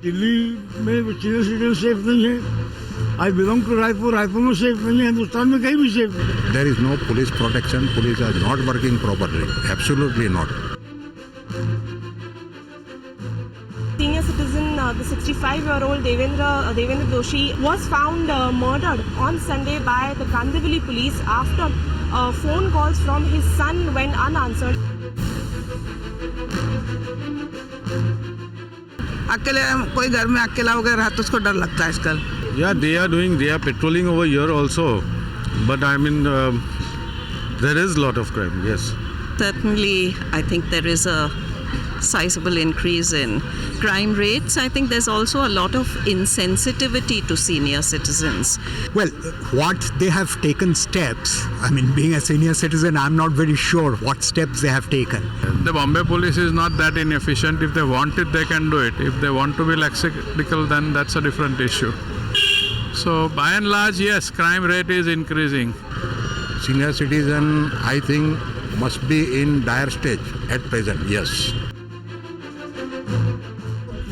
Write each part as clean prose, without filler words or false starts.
दिल्ली में senior citizen safe नहीं है. I belong to Raipur. Raipur में सेफ नहीं है. हिंदुस्तान में कहीं भी सेफ नहीं. There is no police protection. Police are not working properly. Absolutely not. Senior citizen, the 65-year-old Devendra Doshi was found murdered on Sunday by the Kandivali police after phone calls from his son went unanswered. अकेले कोई घर में अकेला वगैरह रहा तो उसको डर लगता है आजकल. Yeah, they are patrolling over here also, but I mean there is a lot of crime. Yes. Certainly, I think there is a sizable increase in crime rates. I think there's also a lot of insensitivity to senior citizens. Well, what they have taken steps, I mean, being a senior citizen, I'm not very sure what steps they have taken. The Bombay police is not that inefficient. If they want it, they can do it. If they want to be lackadaisical, then that's a different issue. So, by and large, yes, crime rate is increasing. Senior citizen, I think, must be in dire stage at present. Yes.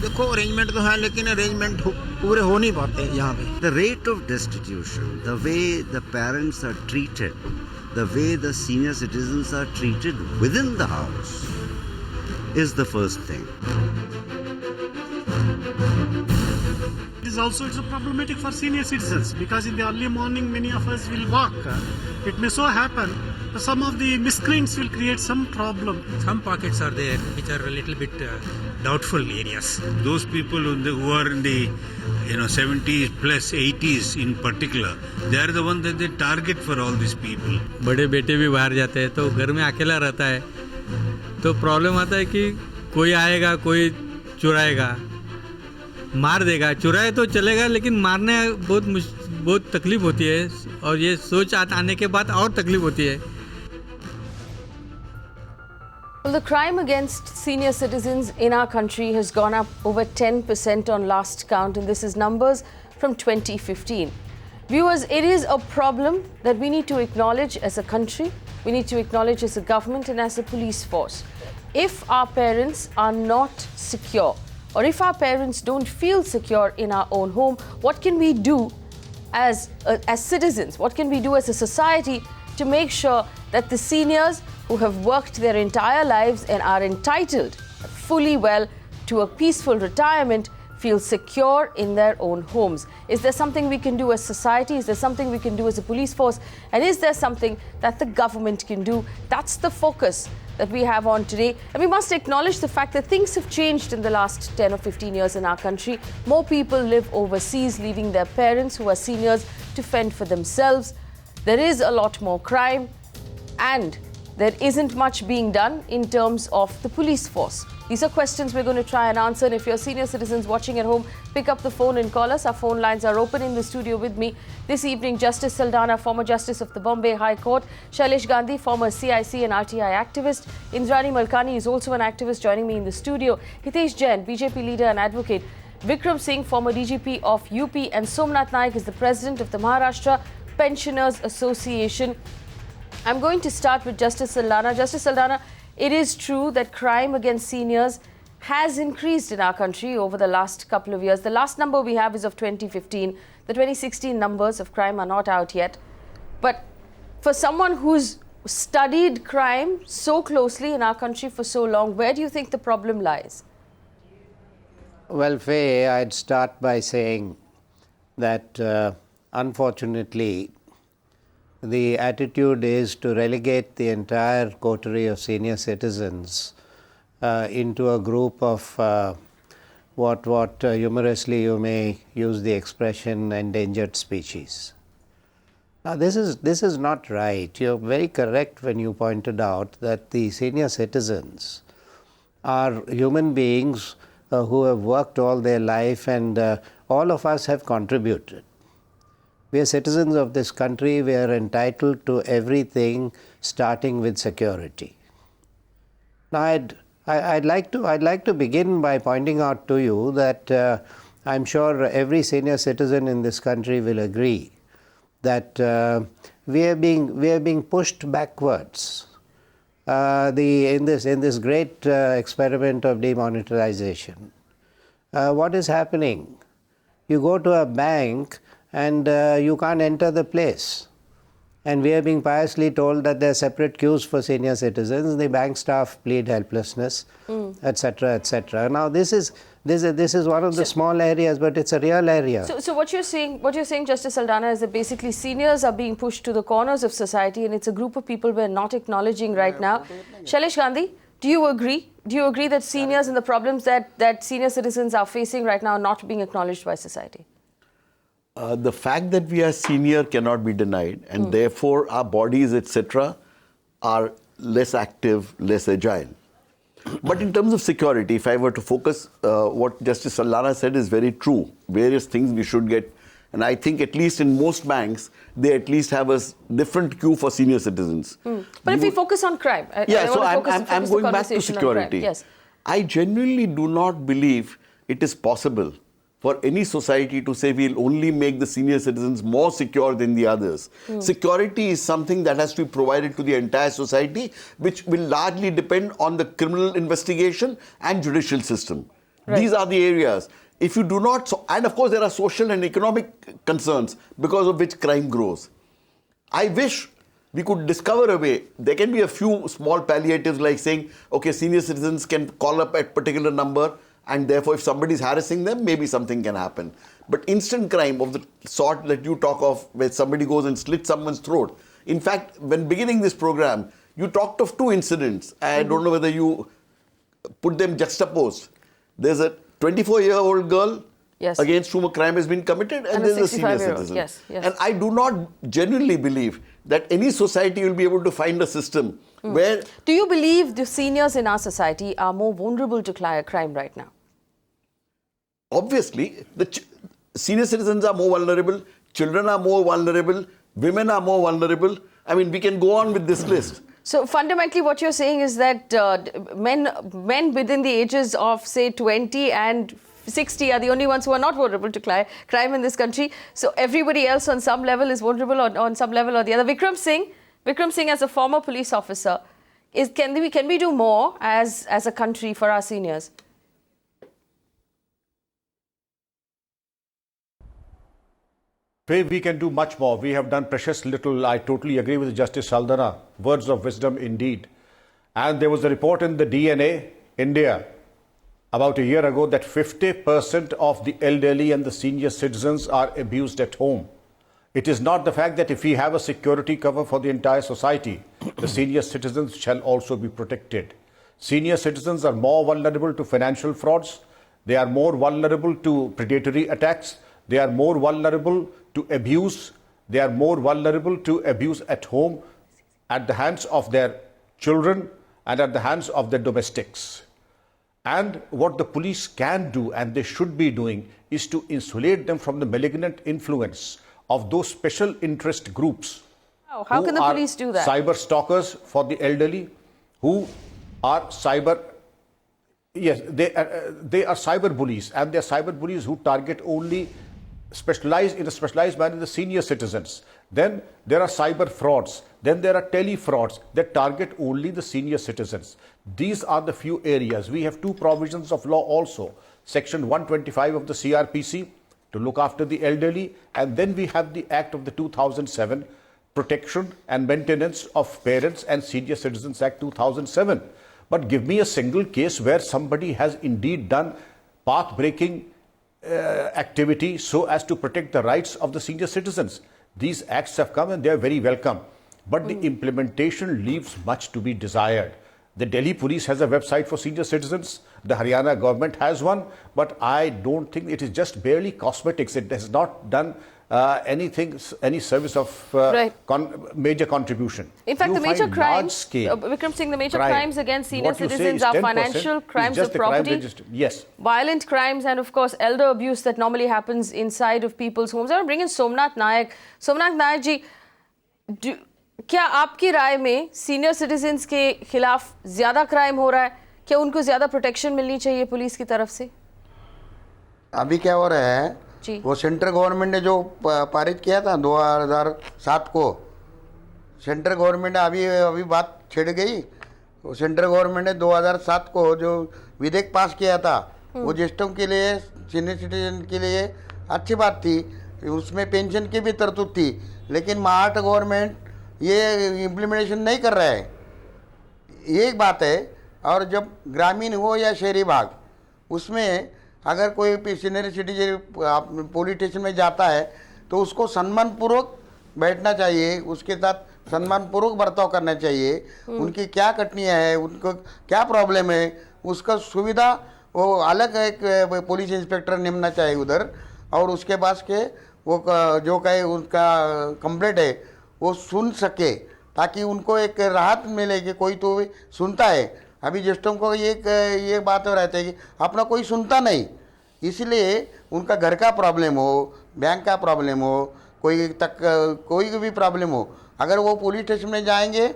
देखो arrangement तो है लेकिन arrangement पूरे हो नहीं पाते यहाँ पे. The rate of destitution, the way the parents are treated, the way the senior citizens are treated within the house is the first thing. It's problematic for senior citizens because in the early morning many of us will walk. It may so happen some of the miscreants will create some problem. Some pockets are there which are a little bit doubtful areas. Those people who are in the 70s plus 80s in particular, they are the ones that they target for all these people. बड़े बेटे भी बाहर जाते हैं तो घर में अकेला रहता है तो प्रॉब्लम आता है कि कोई आएगा कोई चुराएगा मार देगा. चुराए तो चलेगा लेकिन मारने बहुत तकलीफ होती है और ये सोच आने के बाद और तकलीफ होती है. Well, the crime against senior citizens in our country has gone up over 10% on last count, and this is numbers from 2015. Viewers, it is a problem that we need to acknowledge as a country, we need to acknowledge as a government and as a police force. If our parents are not secure, or if our parents don't feel secure in our own home, what can we do as citizens? What can we do as a society to make sure that the seniors who have worked their entire lives and are entitled fully well to a peaceful retirement feel secure in their own homes? Is there something we can do as society? Is there something we can do as a police force? And is there something that the government can do? That's the focus that we have on today. And we must acknowledge the fact that things have changed in the last 10 or 15 years in our country. More people live overseas, leaving their parents who are seniors to fend for themselves. There is a lot more crime, and there isn't much being done in terms of the police force. These are questions we're going to try and answer. And if you're senior citizens watching at home, pick up the phone and call us. Our phone lines are open. In the studio with me this evening, Justice Saldanha, former Justice of the Bombay High Court, Shailesh Gandhi, former CIC and RTI activist, Indrani Malkani is also an activist joining me in the studio, Hitesh Jain, BJP leader and advocate, Vikram Singh, former DGP of UP, and Somnath Naik is the president of the Maharashtra Pensioners Association. I'm going to start with Justice Saldanha. Justice Saldanha, it is true that crime against seniors has increased in our country over the last couple of years. The last number we have is of 2015. The 2016 numbers of crime are not out yet. But for someone who's studied crime so closely in our country for so long, where do you think the problem lies? Well, Faye, I'd start by saying that unfortunately, the attitude is to relegate the entire coterie of senior citizens into a group of what humorously you may use the expression endangered species. Now, this is not right. You're very correct when you pointed out that the senior citizens are human beings who have worked all their life, and all of us have contributed. We are citizens of this country. We are entitled to everything, starting with security. Now, I'd like to begin by pointing out to you that I'm sure every senior citizen in this country will agree that we are being pushed backwards in this great experiment of demonetization. what is happening? You go to a bank and you can't enter the place. And we are being piously told that there are separate queues for senior citizens. The bank staff plead helplessness, etc., etc. Now, this is one of the small areas, but it's a real area. So what you're saying, Justice Saldanha, is that basically seniors are being pushed to the corners of society, and it's a group of people we're not acknowledging right now. Shailesh Gandhi, do you agree? Do you agree that seniors and the problems that senior citizens are facing right now are not being acknowledged by society? The fact that we are senior cannot be denied, and therefore our bodies, etc., are less active, less agile. But in terms of security, if I were to focus, what Justice Saldanha said is very true. Various things we should get, and I think at least in most banks, they at least have a different queue for senior citizens. But if we focus on crime, I'm going back to security. Yes. I genuinely do not believe it is possible for any society to say we'll only make the senior citizens more secure than the others. Security is something that has to be provided to the entire society, which will largely depend on the criminal investigation and judicial system. Right. These are the areas. If you do not, and of course there are social and economic concerns because of which crime grows. I wish we could discover a way. There can be a few small palliatives like saying, okay, senior citizens can call up at particular number, and therefore if somebody is harassing them, maybe something can happen. But instant crime of the sort that you talk of, where somebody goes and slits someone's throat. In fact, when beginning this program, you talked of two incidents. I don't know whether you put them juxtaposed. There's a 24-year-old girl against whom a crime has been committed, and there's a senior citizen. Yes. And I do not genuinely believe that any society will be able to find a system where... Do you believe the seniors in our society are more vulnerable to crime right now? Obviously, the senior citizens are more vulnerable, children are more vulnerable, women are more vulnerable. I mean, we can go on with this list. So fundamentally what you're saying is that men within the ages of, say, 20 and 60 are the only ones who are not vulnerable to crime in this country. So everybody else on some level is vulnerable on some level or the other. Vikram Singh as a former police officer, can we do more as a country for our seniors? We can do much more. We have done precious little. I totally agree with Justice Saldanha. Words of wisdom indeed. And there was a report in the DNA, India, about a year ago that 50% of the elderly and the senior citizens are abused at home. It is not the fact that if we have a security cover for the entire society, the senior citizens shall also be protected. Senior citizens are more vulnerable to financial frauds. They are more vulnerable to predatory attacks. They are more vulnerable to abuse. They are more vulnerable to abuse at home, at the hands of their children and at the hands of their domestics. And what the police can do, and they should be doing, is to insulate them from the malignant influence of those special interest groups. How can the police do that? Cyber stalkers for the elderly, who are cyber... Yes, they are cyber bullies, and they are cyber bullies who target only in a specialized manner the senior citizens. Then there are cyber frauds. Then there are tele frauds that target only the senior citizens. These are the few areas. We have two provisions of law also. Section 125 of the CRPC to look after the elderly, and then we have the Act of the 2007, Protection and Maintenance of Parents and Senior Citizens Act 2007. But give me a single case where somebody has indeed done path-breaking activity so as to protect the rights of the senior citizens. These acts have come and they are very welcome. But the implementation leaves much to be desired. The Delhi police has a website for senior citizens. The Haryana government has one. But I don't think it is just barely cosmetics. It has not done any service of major contribution. In fact, the major crimes, Vikram Singh, the major crimes against senior citizens are financial crimes of property, violent crimes, and of course elder abuse that normally happens inside of people's homes. I want to bring in Somnath Naik. Somnath Naik ji, क्या आपकी राय में senior citizens के खिलाफ ज्यादा crime हो रहा है? क्या उनको ज्यादा प्रोटेक्शन मिलनी चाहिए पुलिस की तरफ से? अभी क्या हो रहा है, वो सेंट्रल गवर्नमेंट ने जो पारित किया था 2007 को, सेंट्रल गवर्नमेंट ने अभी बात छिड़ गई। सेंट्रल गवर्नमेंट ने 2007 को जो विधेयक पास किया था, वो ज्येष्ठों के लिए, सीनियर सिटीजन के लिए अच्छी बात थी, उसमें पेंशन की भी तरतूद थी, लेकिन महाराष्ट्र गवर्नमेंट ये इम्प्लीमेंटेशन नहीं कर रहा है, ये एक बात है। और जब ग्रामीण हो या शहरी भाग, उसमें अगर कोई सीनियर सिटीजन पुलिस स्टेशन में जाता है तो उसको सम्मानपूर्वक बैठना चाहिए, उसके साथ सम्मानपूर्वक बर्ताव करना चाहिए, उनकी क्या कठिनाइयाँ है, उनको क्या प्रॉब्लम है, उसका सुविधा वो अलग एक पुलिस इंस्पेक्टर निमना चाहिए उधर, और उसके पास के वो जो कहे उनका कंप्लेंट है वो सुन सके, ताकि उनको एक राहत मिले कि कोई तो सुनता है। अभी ज्येष्ठों को ये बात रहती है कि अपना कोई सुनता नहीं, इसलिए उनका घर का प्रॉब्लम हो, बैंक का प्रॉब्लम हो, कोई भी प्रॉब्लम हो, अगर वो पुलिस स्टेशन में जाएंगे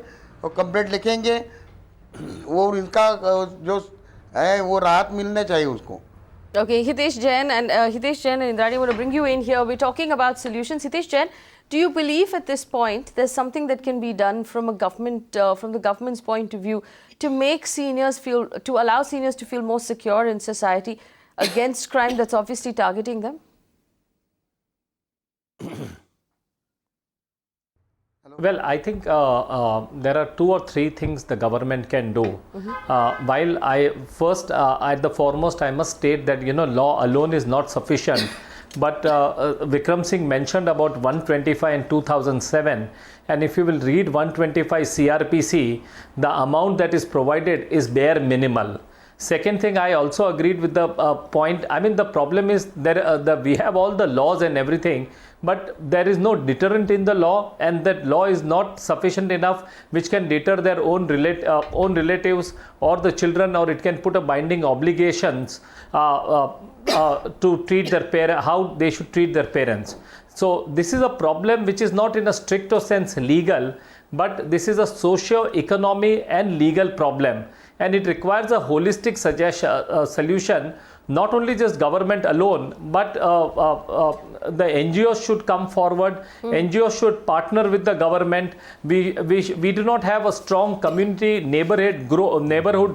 और कंप्लेंट लिखेंगे, वो इनका जो है वो राहत मिलना चाहिए उसको। Okay, Hitesh Jain and Indrani, I want to bring you in here. We're talking about solutions. Hitesh Jain, do you believe at this point there's something that can be done from a government, from the government's point of view, to make seniors feel, to allow seniors to feel more secure in society against crime that's obviously targeting them? Well, I think there are 2 or 3 things the government can do. While I first, at the foremost, I must state that law alone is not sufficient. But Vikram Singh mentioned about 125 in 2007, and if you will read 125 CRPC, the amount that is provided is bare minimal. Second thing, I also agreed with the point. I mean, the problem is that we have all the laws and everything, but there is no deterrent in the law, and that law is not sufficient enough which can deter their own relatives or the children, or it can put a binding obligations to treat their parents, how they should treat their parents. So this is a problem which is not in a stricto sense legal, but this is a socio-economic and legal problem, and it requires a holistic solution. Not only just government alone, but the NGOs should come forward. NGOs should partner with the government. We do not have a strong community neighborhood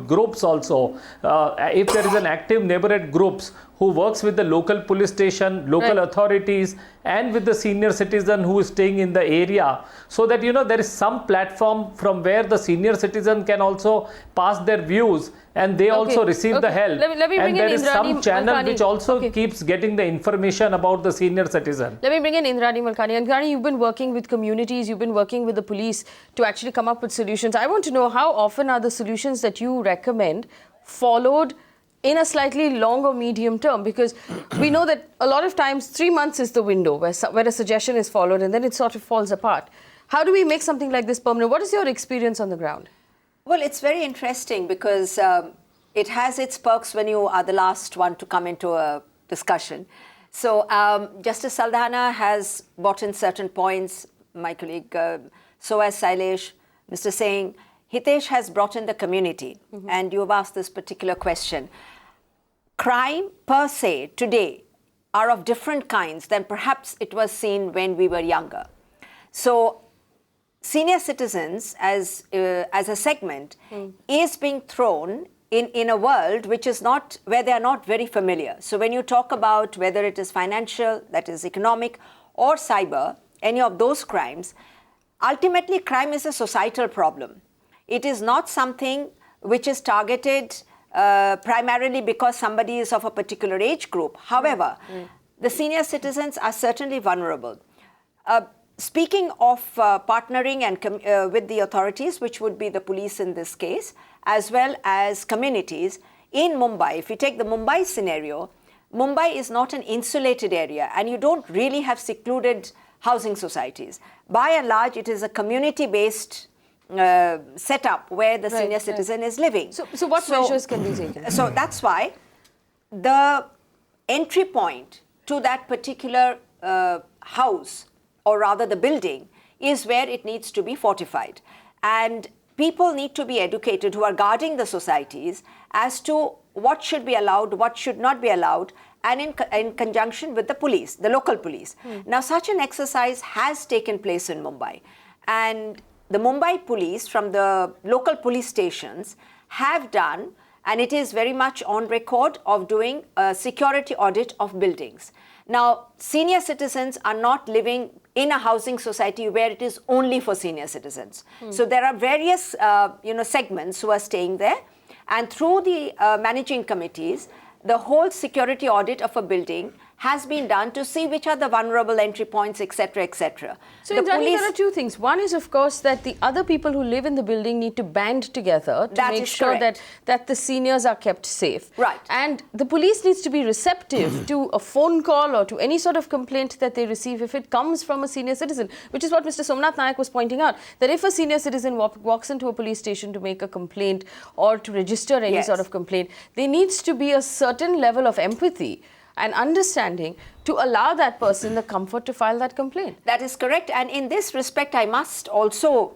groups also. If there is an active neighborhood groups who works with the local police station, local authorities, and with the senior citizen who is staying in the area, so that there is some platform from where the senior citizen can also pass their views, and they also receive the help. Let me bring and there in is Indrani some channel Malkani. which also keeps getting the information about the senior citizen. Let me bring in Indrani Malkani. Indrani, you've been working with communities, you've been working with the police to actually come up with solutions. I want to know, how often are the solutions that you recommend followed in a slightly long or medium term? Because we know that a lot of times 3 months is the window where a suggestion is followed, and then it sort of falls apart. How do we make something like this permanent? What is your experience on the ground? Well, it's very interesting because it has its perks when you are the last one to come into a discussion. So Justice Saldanha has brought in certain points, my colleague, so has Shailesh, Mr. Singh. Hitesh has brought in the community, and you have asked this particular question. Crime per se today are of different kinds than perhaps it was seen when we were younger. So senior citizens as a segment is being thrown in a world which is not, where they are not very familiar. So when you talk about whether it is financial, that is economic, or cyber, any of those crimes, ultimately crime is a societal problem. It is not something which is targeted primarily because somebody is of a particular age group. However, the senior citizens are certainly vulnerable. Speaking of partnering and with the authorities, which would be the police in this case, as well as communities, in Mumbai, if you take the Mumbai scenario, Mumbai is not an insulated area, and you don't really have secluded housing societies. By and large, it is a community-based setup where the senior citizen is living. So what measures can be taken? So that's why the entry point to that particular house, or rather the building, is where it needs to be fortified. And people need to be educated who are guarding the societies as to what should be allowed, what should not be allowed, and in conjunction with the police, the local police. Now, such an exercise has taken place in Mumbai. And the Mumbai police from the local police stations have done and it is very much on record of doing a security audit of buildings. Now, senior citizens are not living in a housing society where it is only for senior citizens. So there are various segments who are staying there, and through the managing committees, the whole security audit of a building has been done to see which are the vulnerable entry points, etc., etc. So, Indrani, there are two things. One is, of course, that the other people who live in the building need to band together to make sure that the seniors are kept safe. Right. And the police needs to be receptive to a phone call or to any sort of complaint that they receive if it comes from a senior citizen, which is what Mr. Somnath Naik was pointing out, that if a senior citizen walks into a police station to make a complaint or to register any sort of complaint, there needs to be a certain level of empathy and understanding to allow that person the comfort to file that complaint. That is correct. And in this respect, I must also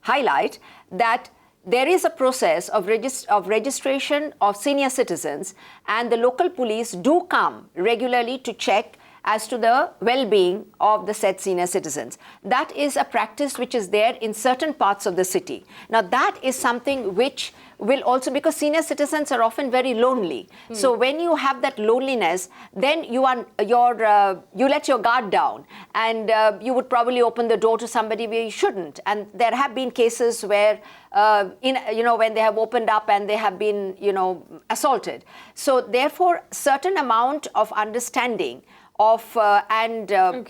highlight that there is a process of registration of senior citizens, and the local police do come regularly to check as to the well-being of the said senior citizens. That is a practice which is there in certain parts of the city. Now, that is something which will also, because senior citizens are often very lonely. So when you have that loneliness, then you let your guard down, and you would probably open the door to somebody where you shouldn't. And there have been cases where, when they have opened up and they have been, assaulted. So therefore, certain amount of understanding of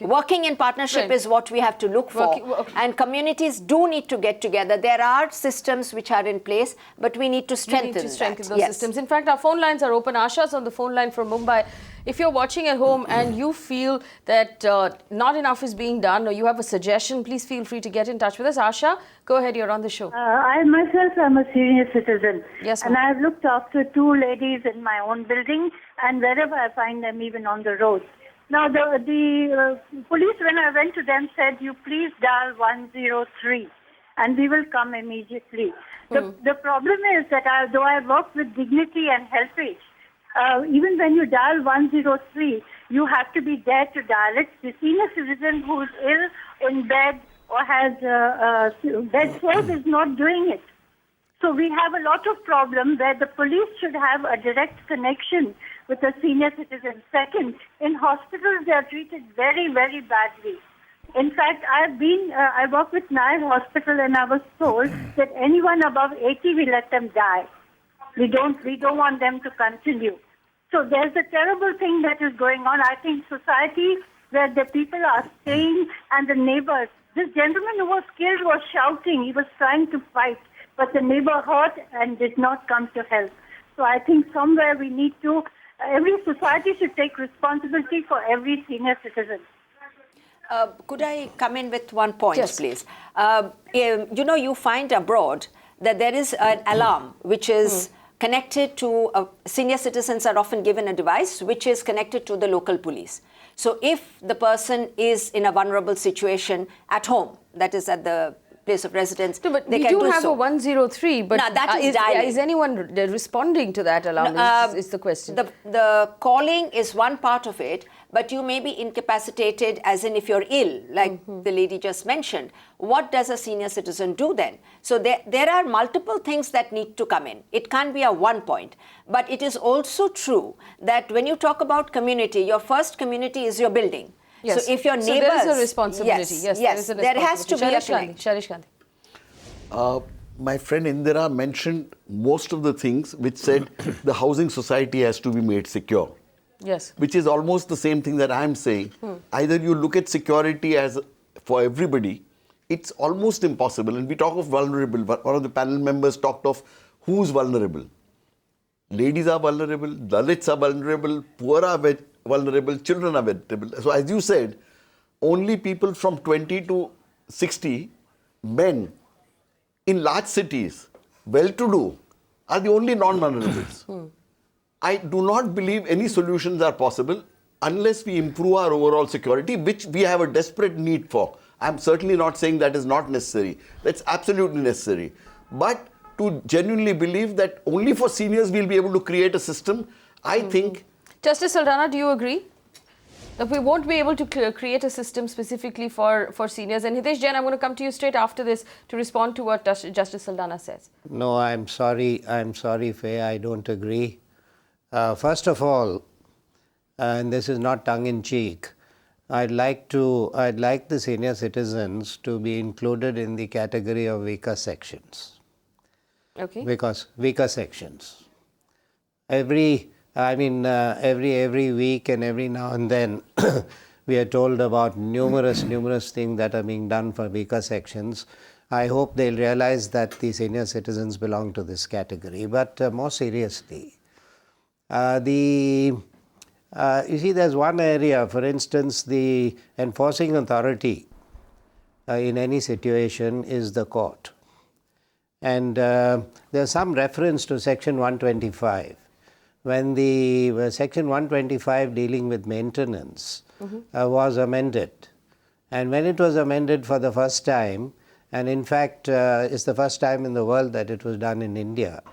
working in partnership is what we have to look for. And communities do need to get together. There are systems which are in place, but we need to strengthen those systems. In fact, our phone lines are open. Asha's on the phone line from Mumbai. If you're watching at home and you feel that not enough is being done, or you have a suggestion, please feel free to get in touch with us. Asha, go ahead, you're on the show. I myself am a senior citizen. Yes, and I've looked after two ladies in my own building, and wherever I find them, even on the roads. Now, the police, when I went to them, said, you please dial 103 and we will come immediately. The problem is that though I work with dignity and helpage, even when you dial 103, you have to be there to dial it. The senior citizen who is ill in bed or has bed sores is not doing it. So we have a lot of problems where the police should have a direct connection with the senior citizen. Second, in hospitals they are treated very, very badly. In fact, I work with Nair Hospital, and I was told that anyone above 80 we let them die. We don't want them to continue. So there's a terrible thing that is going on. I think society where the people are staying and the neighbors. This gentleman who was killed was shouting. He was trying to fight, but the neighbor heard and did not come to help. So I think somewhere we need to, every society should take responsibility for every senior citizen. Could I come in with one point, please? You find abroad that there is an alarm which is connected to, senior citizens are often given a device which is connected to the local police. So if the person is in a vulnerable situation at home, that is at the place of residence, but they we can do do have so. a 103, but no, that is anyone responding to that alarm is the question. The calling is one part of it, but you may be incapacitated, as in if you're ill, like the lady just mentioned. What does a senior citizen do then? So there are multiple things that need to come in. It can't be a one point. But it is also true that when you talk about community, your first community is your building. Yes. So if your neighbors... So there is a responsibility. Yes, there has to be a connection. Shailesh Gandhi. My friend Indira mentioned most of the things which said the housing society has to be made secure. Yes. Which is almost the same thing that I'm saying. Either you look at security as for everybody, it's almost impossible. And we talk of vulnerable. One of the panel members talked of who's vulnerable. Ladies are vulnerable, Dalits are vulnerable, poor are vulnerable, children are vulnerable. So as you said, only people from 20 to 60, men in large cities, well-to-do, are the only non-vulnerables. I do not believe any solutions are possible unless we improve our overall security, which we have a desperate need for. I'm certainly not saying that is not necessary. That's absolutely necessary. But to genuinely believe that only for seniors we'll be able to create a system, I think... Justice Saldanha, do you agree? that we won't be able to create a system specifically for seniors. And Hitesh Jain, I'm going to come to you straight after this to respond to what Justice Saldanha says. No, I'm sorry, Faye, I don't agree. First of all, and this is not tongue-in-cheek, I'd like the senior citizens to be included in the category of weaker sections. Okay. Because weaker sections. Every week and every now and then we are told about numerous things that are being done for weaker sections. I hope they'll realize that the senior citizens belong to this category. But more seriously, you see, there's one area, for instance, the enforcing authority in any situation is the court. And there's some reference to Section 125. When the Section 125 dealing with maintenance was amended, and when it was amended for the first time, and in fact it's the first time in the world that it was done in India,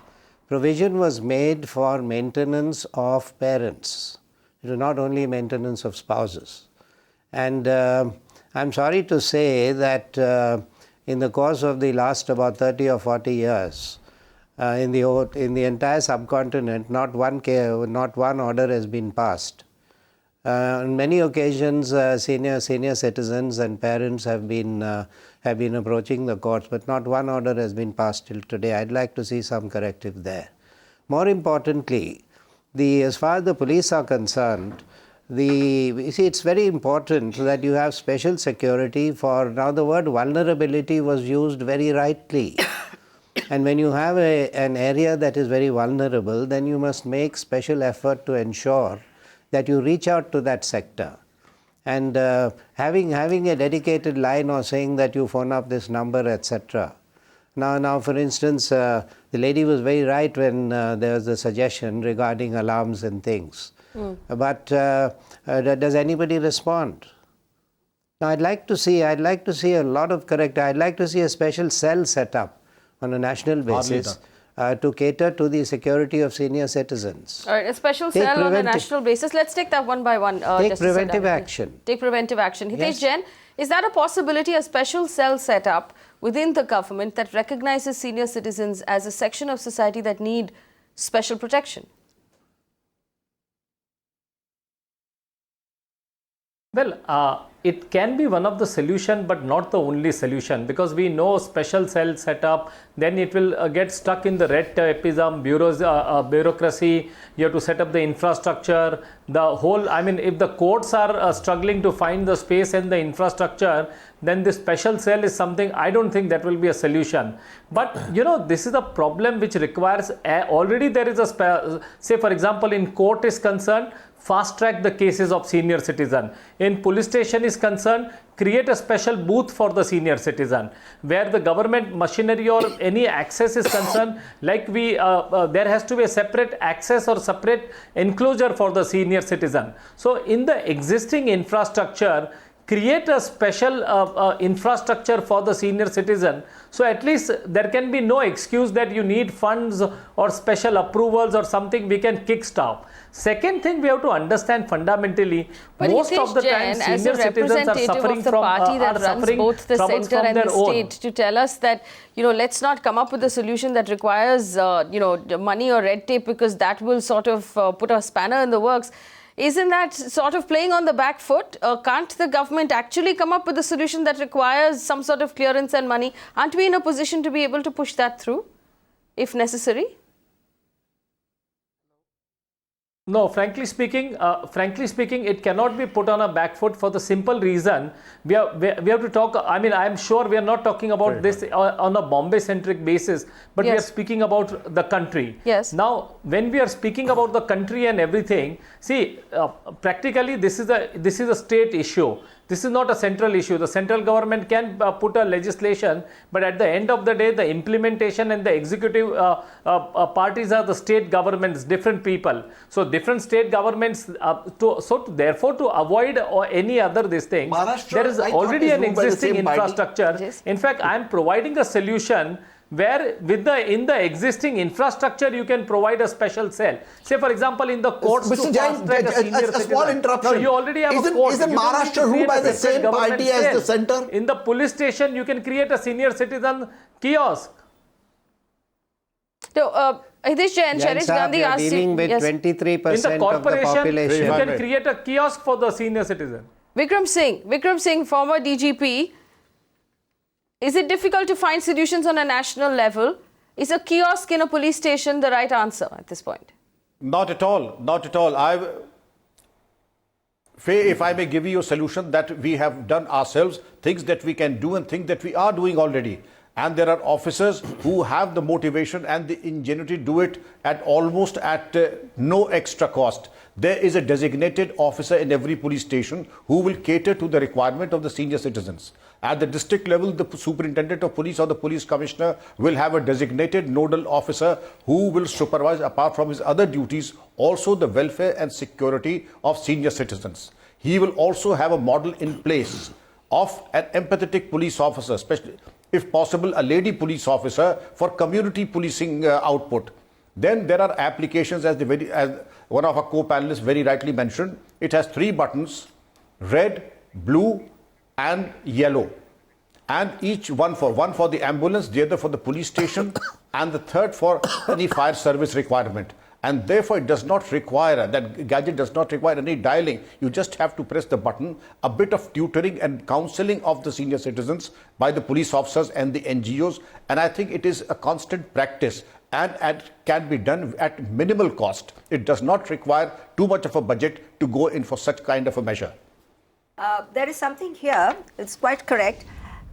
provision was made for maintenance of parents. It was not only maintenance of spouses. And I'm sorry to say that in the course of the last about 30 or 40 years, in the entire subcontinent, not one order has been passed. On many occasions, senior citizens and parents have been approaching the courts, but not one order has been passed till today. I'd like to see some corrective there. More importantly, as far as the police are concerned, you see, it's very important that you have special security for, now the word vulnerability was used very rightly. And when you have an area that is very vulnerable, then you must make special effort to ensure that you reach out to that sector. And having a dedicated line or saying that you phone up this number, etc. Now, for instance, the lady was very right when there was a suggestion regarding alarms and things. But does anybody respond? Now, I'd like to see a lot of I'd like to see a special cell set up on a national basis to cater to the security of senior citizens. All right, a special cell on a national basis. Let's take that one by one. Take preventive action. Take preventive action. Hitesh Yes. Jain, is that a possibility, a special cell set up within the government that recognizes senior citizens as a section of society that need special protection? Well, it can be one of the solution, but not the only solution, because we know special cell setup, then it will get stuck in the red tapeism, bureaucracy. You have to set up the infrastructure, the whole. I mean, if the courts are struggling to find the space and the infrastructure, then this special cell is something, I don't think that will be a solution. But you know, this is a problem which requires already there is a say for example, in court is concerned, fast track the cases of senior citizen. In police station is concerned, create a special booth for the senior citizen. Where the government machinery or any access is concerned, like there has to be a separate access or separate enclosure for the senior citizen. So in the existing infrastructure, create a special infrastructure for the senior citizen. So at least there can be no excuse that you need funds or special approvals or something we can kickstart. Second thing we have to understand fundamentally, but most Hitesh of the Jain, time as senior a citizens are suffering of the from party that runs both the centre and the state, to tell us that, you know, let's not come up with a solution that requires money or red tape, because that will sort of put a spanner in the works. Isn't that sort of playing on the back foot? Can't the government actually come up with a solution that requires some sort of clearance and money? Aren't we in a position to be able to push that through, if necessary? No, frankly speaking, it cannot be put on a back foot for the simple reason we have to talk. I mean, I am sure we are not talking about this on a Bombay-centric basis, but we are speaking about the country. Yes. Now, when we are speaking about the country and everything, see, practically this is a state issue. This is not a central issue. The central government can put a legislation, but at the end of the day, the implementation and the executive parties are the state governments, different people. So different state governments. Therefore, to avoid any other this thing, there is already an existing infrastructure. In fact, I am providing a solution where in the existing infrastructure you can provide a special cell. Say for example in the courts Mr. to Jain, fast-track a senior a small citizen. interruption. No, you already have a court. Isn't You don't need Maharashtra to ruled create by a the separate same government party as the cell. centre? In the police station you can create a senior citizen kiosk. So, Hitesh Jain, Shailesh Gandhi you're asked dealing you, with yes. 23% In the of the corporation, population. you can create a kiosk for the senior citizen. Vikram Singh, former DGP. Is it difficult to find solutions on a national level? Is a kiosk in a police station the right answer at this point? Not at all. Not at all. Faye, if I may give you a solution that we have done ourselves, things that we can do and things that we are doing already. And there are officers who have the motivation and the ingenuity to do it almost at no extra cost. There is a designated officer in every police station who will cater to the requirement of the senior citizens. At the district level, the superintendent of police or the police commissioner will have a designated nodal officer who will supervise, apart from his other duties, also the welfare and security of senior citizens. He will also have a model in place of an empathetic police officer, especially if possible a lady police officer for community policing output. Then there are applications, as one of our co-panelists very rightly mentioned. It has 3 buttons: red, blue and yellow, and each one for the ambulance, the other for the police station and the third for any fire service requirement. And therefore it does not require, that gadget does not require any dialing. You just have to press the button. A bit of tutoring and counseling of the senior citizens by the police officers and the NGOs, and I think it is a constant practice and can be done at minimal cost. It does not require too much of a budget to go in for such kind of a measure. There is something here, it's quite correct.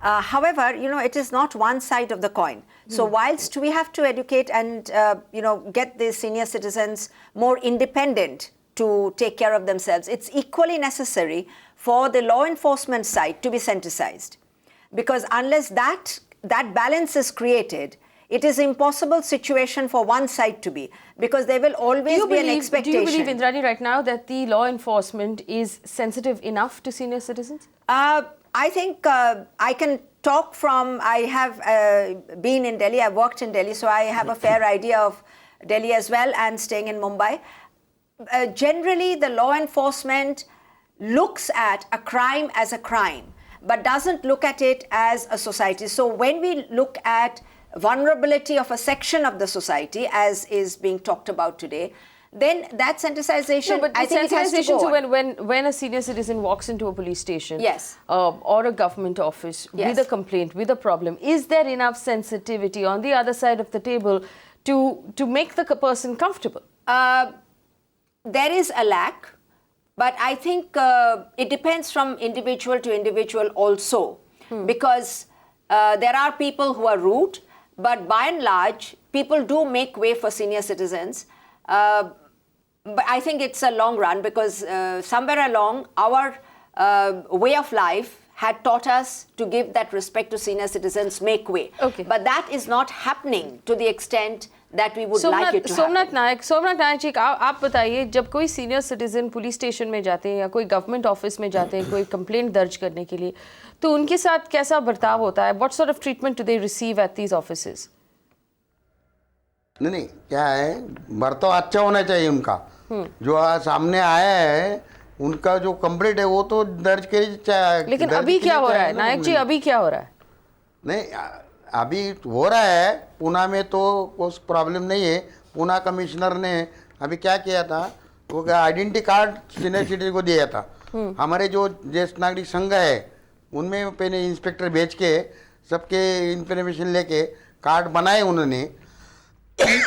However, it is not one side of the coin. So whilst we have to educate and, get the senior citizens more independent to take care of themselves, it's equally necessary for the law enforcement side to be synthesized. Because unless that balance is created, it is impossible situation for one side to be, because there will always be an expectation. Do you believe, Indrani, right now that the law enforcement is sensitive enough to senior citizens? I think I can talk from, I have been in Delhi, I've worked in Delhi, so I have a fair idea of Delhi as well, and staying in Mumbai. Generally, the law enforcement looks at a crime as a crime, but doesn't look at it as a society. So when we look at vulnerability of a section of the society, as is being talked about today, then that sensitization, no, but I think it has to go so on. when a senior citizen walks into a police station, yes, or a government office, yes, with a complaint, with a problem, is there enough sensitivity on the other side of the table to make the person comfortable? There is a lack, but I think it depends from individual to individual also, because there are people who are rude, but by and large, people do make way for senior citizens. But I think it's a long run, because somewhere along our way of life had taught us to give that respect to senior citizens, make way. Okay. But that is not happening to the extent that we would like it to Somnath Naik जी, आप बताइए, जब कोई senior citizen police station में जाते हैं या कोई government office में जाते हैं कोई कंप्लेंट दर्ज करने के लिए, तो उनके साथ कैसा बर्ताव होता है? What sort of treatment do they receive at these offices? नहीं, क्या है, बर्ताव अच्छा होना चाहिए उनका। जो सामने आया है, उनका जो कंप्लेंट है वो तो दर्ज कर। लेकिन अभी क्या हो रहा है नायक जी, अभी क्या हो रहा है? नहीं, अभी हो रहा है। पूना में तो कुछ प्रॉब्लम नहीं है। पूना कमिश्नर ने अभी क्या किया था, वो आइडेंटिटी कार्ड सीनियर सिटीजन को दिया था। हमारे जो ज्येष्ठ नागरिक संघ है उनमें पहले इंस्पेक्टर भेज के सबके इंफॉर्मेशन लेके कार्ड बनाए उन्होंने।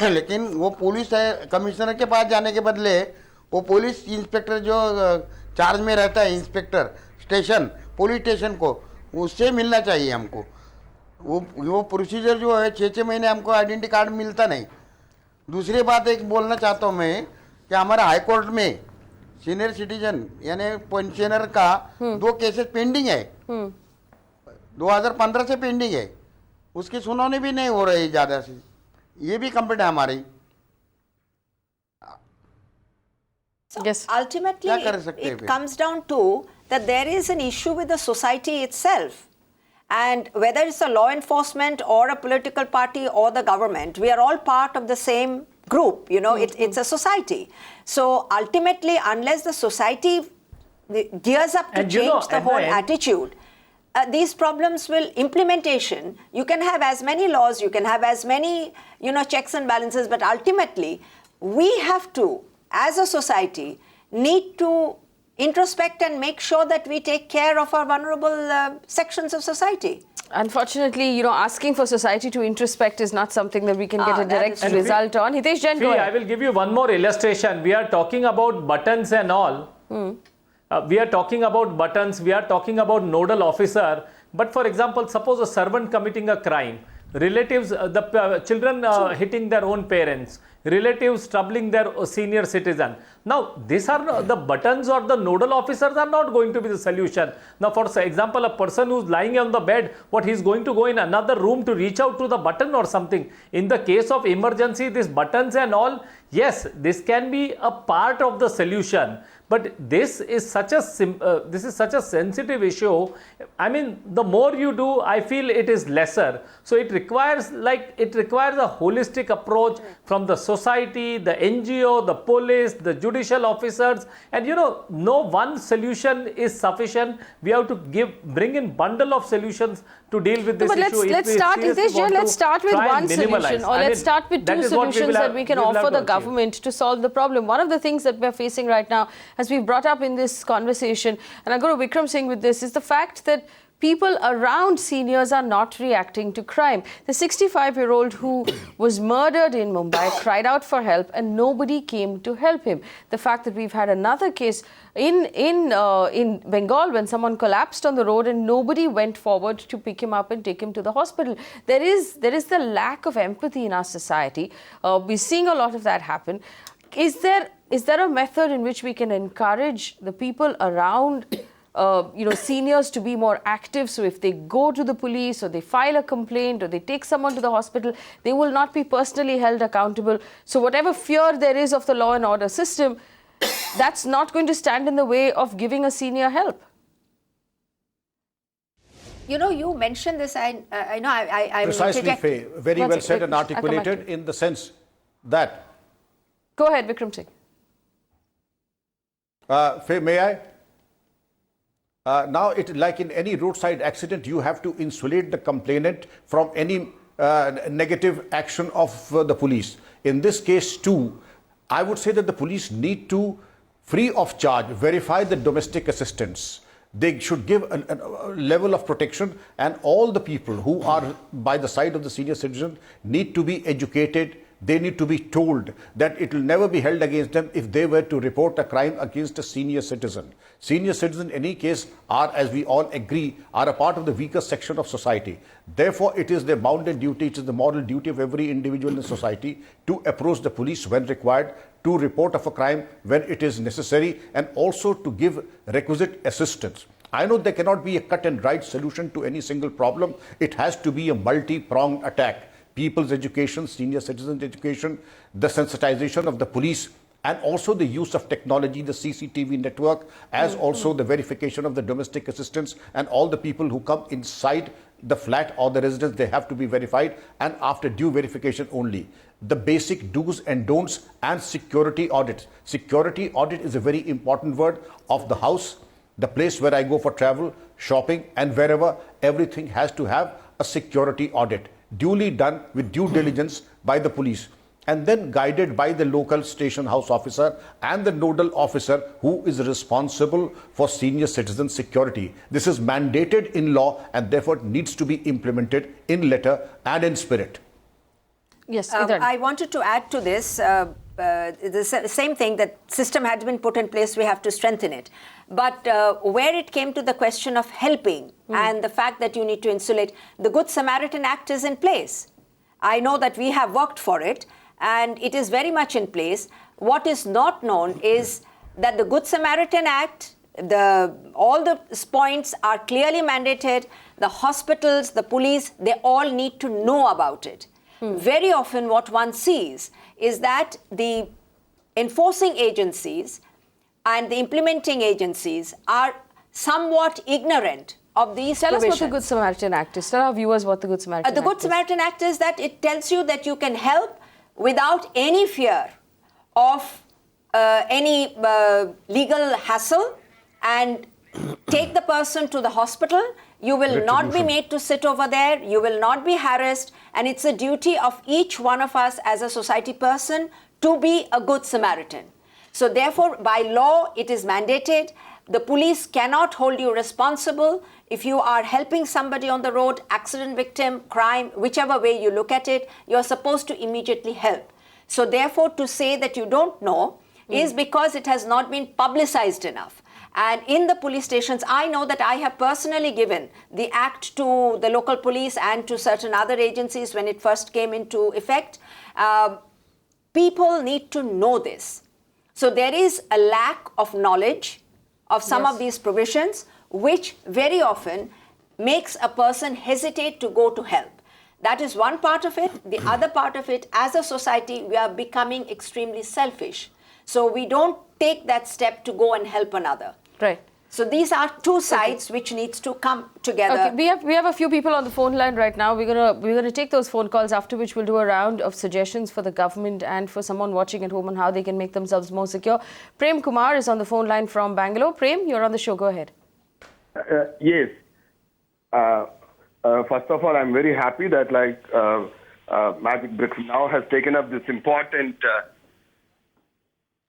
लेकिन वो पुलिस कमिश्नर के पास जाने के बदले वो पुलिस इंस्पेक्टर जो चार्ज में रहता है, इंस्पेक्टर स्टेशन पुलिस स्टेशन को, उससे मिलना चाहिए हमको। वो प्रोसीजर जो है 6-6 महीने हमको आइडेंटिटी कार्ड मिलता नहीं। दूसरी बात एक बोलना चाहता हूँ मैं कि हमारे हाई कोर्ट में सीनियर सिटीजन यानी पेंशनर का 2 केसेस पेंडिंग है, 2015 से पेंडिंग है। उसकी सुनवाई भी नहीं हो रही ज़्यादा से। ये भी कंप्लेंट है हमारी। Yes. Ultimately, it comes down to that there is an issue with the society itself. And whether it's a law enforcement or a political party or the government, we are all part of the same group. It's a society. So ultimately, unless the society gears up to change the whole attitude, these problems will, implementation, you can have as many laws, you can have as many, checks and balances, but ultimately, we have to, as a society, need to introspect and make sure that we take care of our vulnerable sections of society. Unfortunately, asking for society to introspect is not something that we can get a direct result on. Hitesh Jain, go ahead. I will give you one more illustration. We are talking about buttons and all. We are talking about buttons, we are talking about nodal officer. But for example, suppose a servant committing a crime, relatives, the children hitting their own parents, relatives troubling their senior citizen. Now, these are the buttons or the nodal officers are not going to be the solution. Now, for example, a person who's lying on the bed, what he's going to go in another room to reach out to the button or something. In the case of emergency, these buttons and all, yes, this can be a part of the solution. But this is such a sensitive issue. I mean, the more you do, I feel it is lesser. So it requires a holistic approach from the society, the NGO, the police, the judicial officers, and no one solution is sufficient. We have to bring in bundle of solutions to deal with this issue. Let's start with one solution, or let's start with two solutions that we can offer the government to solve the problem. One of the things that we're facing right now, as we've brought up in this conversation, and I'll go to Vikram Singh with this, is the fact that people around seniors are not reacting to crime. The 65-year-old who was murdered in Mumbai cried out for help and nobody came to help him. The fact that we've had another case in Bengal when someone collapsed on the road and nobody went forward to pick him up and take him to the hospital. There is the lack of empathy in our society. We're seeing a lot of that happen. Is there a method in which we can encourage the people around seniors to be more active, so if they go to the police or they file a complaint or they take someone to the hospital, they will not be personally held accountable? So whatever fear there is of the law and order system, that's not going to stand in the way of giving a senior help. You mentioned this, I precisely, Faye, very well said and articulated in the sense that... Go ahead, Vikram Singh. Faye, may I? Now, like in any roadside accident, you have to insulate the complainant from any negative action of the police. In this case too, I would say that the police need to, free of charge, verify the domestic assistance. They should give a level of protection, and all the people who are by the side of the senior citizen need to be educated. They need to be told that it will never be held against them if they were to report a crime against a senior citizen. Senior citizens, in any case, are, as we all agree, are a part of the weaker section of society. Therefore, it is their bounden duty, it is the moral duty of every individual in society to approach the police when required, to report of a crime when it is necessary, and also to give requisite assistance. I know there cannot be a cut and dried solution to any single problem. It has to be a multi-pronged attack. People's education, senior citizens' education, the sensitization of the police, and also the use of technology, the CCTV network, as also the verification of the domestic assistance, and all the people who come inside the flat or the residence, they have to be verified, and after due verification only. The basic do's and don'ts and security audit. Security audit is a very important word of the house, the place where I go for travel, shopping, and wherever. Everything has to have a security audit, duly done with due diligence by the police, and then guided by the local station house officer and the nodal officer who is responsible for senior citizen security. This is mandated in law and therefore needs to be implemented in letter and in spirit. Yes, I wanted to add to this, the same thing, that system had been put in place, we have to strengthen it. But where it came to the question of helping and the fact that you need to insulate, the Good Samaritan Act is in place. I know that we have worked for it and it is very much in place. What is not known is that the Good Samaritan Act, all the points are clearly mandated. The hospitals, the police, they all need to know about it. Very often what one sees is that the enforcing agencies and the implementing agencies are somewhat ignorant of these Tell provisions. us what the Good Samaritan Act is. Tell our viewers what the Good Samaritan Act is. The Good Samaritan Act is that it tells you that you can help without any fear of any legal hassle, and take the person to the hospital. You will not be made to sit over there. You will not be harassed. And it's a duty of each one of us as a society person to be a good Samaritan. So therefore, by law, it is mandated. The police cannot hold you responsible if you are helping somebody on the road, accident victim, crime, whichever way you look at it, you're supposed to immediately help. So therefore, to say that you don't know is because it has not been publicized enough. And in the police stations, I know that I have personally given the act to the local police and to certain other agencies when it first came into effect. People need to know this. So there is a lack of knowledge of some of these provisions, which very often makes a person hesitate to go to help. That is one part of it. The other part of it, as a society, we are becoming extremely selfish. So we don't take that step to go and help another. Right. So these are two sides which needs to come together. Okay, we have a few people on the phone line right now. We're gonna take those phone calls, after which we'll do a round of suggestions for the government and for someone watching at home on how they can make themselves more secure. Prem Kumar is on the phone line from Bangalore. Prem, you're on the show. Go ahead. Yes. First of all, I'm very happy that Magicbricks Now has taken up this important.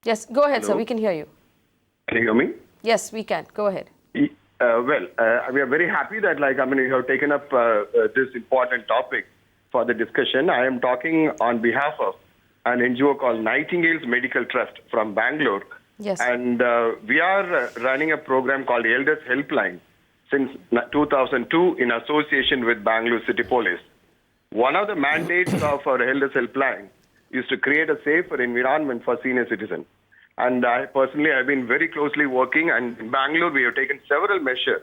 Yes, go ahead, Hello? sir. We can hear you. Can you hear me? Yes, we can. Go ahead. We are very happy that you have taken up this important topic for the discussion. I am talking on behalf of an NGO called Nightingale's Medical Trust from Bangalore. Yes. And we are running a program called Elders Helpline since 2002 in association with Bangalore City Police. One of the mandates of our Elders Helpline is to create a safer environment for senior citizens. And I personally have been very closely working, and in Bangalore we have taken several measures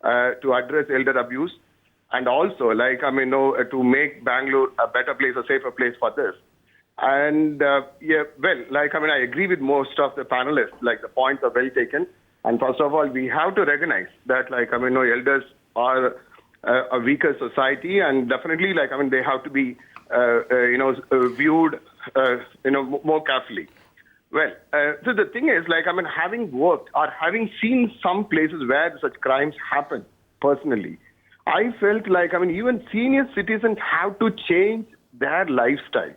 to address elder abuse, and also to make Bangalore a better place, a safer place for this. And I agree with most of the panelists. The points are well taken. And first of all, we have to recognize that elders are a weaker society, and definitely they have to be viewed more carefully. Well, so the thing is, having worked or having seen some places where such crimes happen personally, I felt even senior citizens have to change their lifestyle.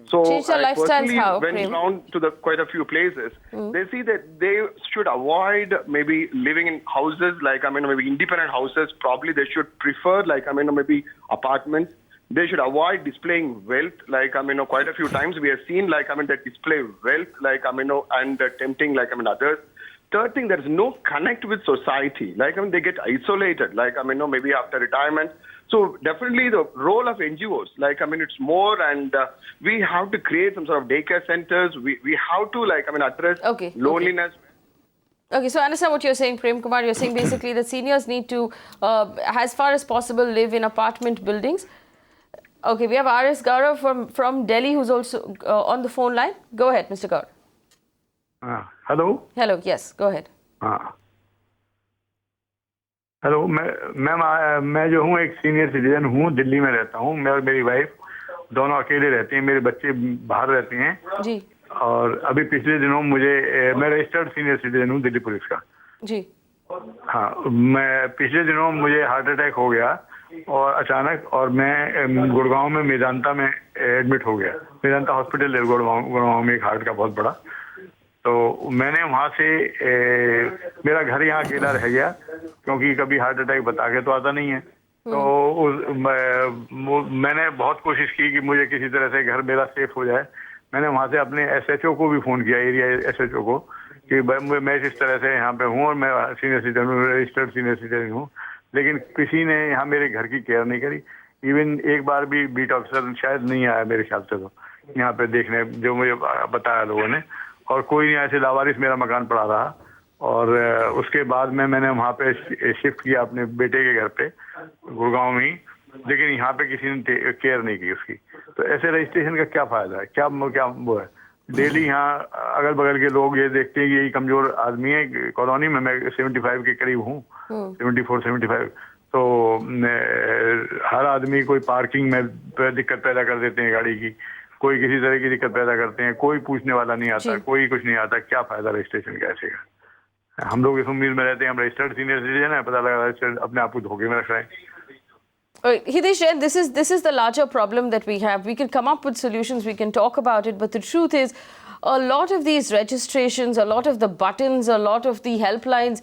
So Change their I lifestyles personally how, went Prem? around to quite a few places. They see that they should avoid maybe living in houses, maybe independent houses. Probably they should prefer, maybe apartments. They should avoid displaying wealth. Quite a few times we have seen, they display wealth, and tempting, others. Third thing, there is no connect with society. They get isolated, maybe after retirement. So definitely the role of NGOs, it's more, and we have to create some sort of daycare centers. We have to, address loneliness. Okay, so I understand what you're saying, Prem Kumar. You're saying basically that seniors need to, as far as possible, live in apartment buildings. Okay, we have R.S. Gaurav from Delhi, who's also on the phone line. Go ahead, Mr. Gaurav. Hello. Hello, yes, go ahead. Hello मैं जो हूँ एक senior citizen हूँ, दिल्ली में रहता हूँ। मैं और मेरी वाइफ दोनों अकेले रहते हैं, मेरे बच्चे बाहर रहते हैं जी। और अभी पिछले दिनों मैं रजिस्टर्ड सीनियर सिटीजन हूँ दिल्ली पुलिस का जी। हाँ, मैं पिछले दिनों मुझे हार्ट अटैक हो गया और अचानक, और मैं गुड़गांव में मेदांता में एडमिट हो गया। मेदांता हॉस्पिटल है गुड़गांव में, एक हार्ट का बहुत बड़ा। तो मैंने वहाँ से मेरा घर यहाँ अकेला रह गया क्योंकि कभी हार्ट अटैक बता के तो आता नहीं है। तो मैंने बहुत कोशिश की कि मुझे किसी तरह से घर मेरा सेफ हो जाए। मैंने वहाँ से अपने SHO को भी फ़ोन किया, एरिया SHO को, कि मैं इस तरह से यहाँ पे हूँ और मैं सीनियर सिटीजन हूँ, रजिस्टर्ड सीनियर सिटीजन हूँ, लेकिन किसी ने यहाँ मेरे घर की केयर नहीं करी। इवन एक बार भी बीट ऑफिसर शायद नहीं आया मेरे ख्याल से, तो यहाँ पे देखने जो मुझे बताया लोगों ने, और कोई नहीं, ऐसे लावारिस मेरा मकान पड़ा रहा। और उसके बाद मैंने वहाँ पे शिफ्ट किया अपने बेटे के घर पे गुड़गांव में ही, लेकिन यहाँ पे किसी ने केयर नहीं की उसकी। तो ऐसे रजिस्ट्रेशन का क्या फायदा है, क्या वो है? डेली यहाँ अगल बगल के लोग ये देखते हैं कि यही कमजोर आदमी है कॉलोनी में। मैं 75 के करीब हूँ, 74-75। तो हर आदमी कोई पार्किंग में दिक्कत पैदा कर देते हैं गाड़ी की, कोई किसी तरह की दिक्कत पैदा करते हैं, कोई पूछने वाला नहीं आता, कोई कुछ नहीं आता। क्या फायदा रजिस्ट्रेशन का ऐसे का? हम लोग इस उम्मीद में रहते हैं हम रजिस्टर्ड सीनियर सिटीजन है, पता लगा रजिस्टर्ड अपने आप को धोखे में रख रहे हैं। Hitesh Jain, this is the larger problem that we have. We can come up with solutions, we can talk about it, but the truth is a lot of these registrations, a lot of the buttons, a lot of the helplines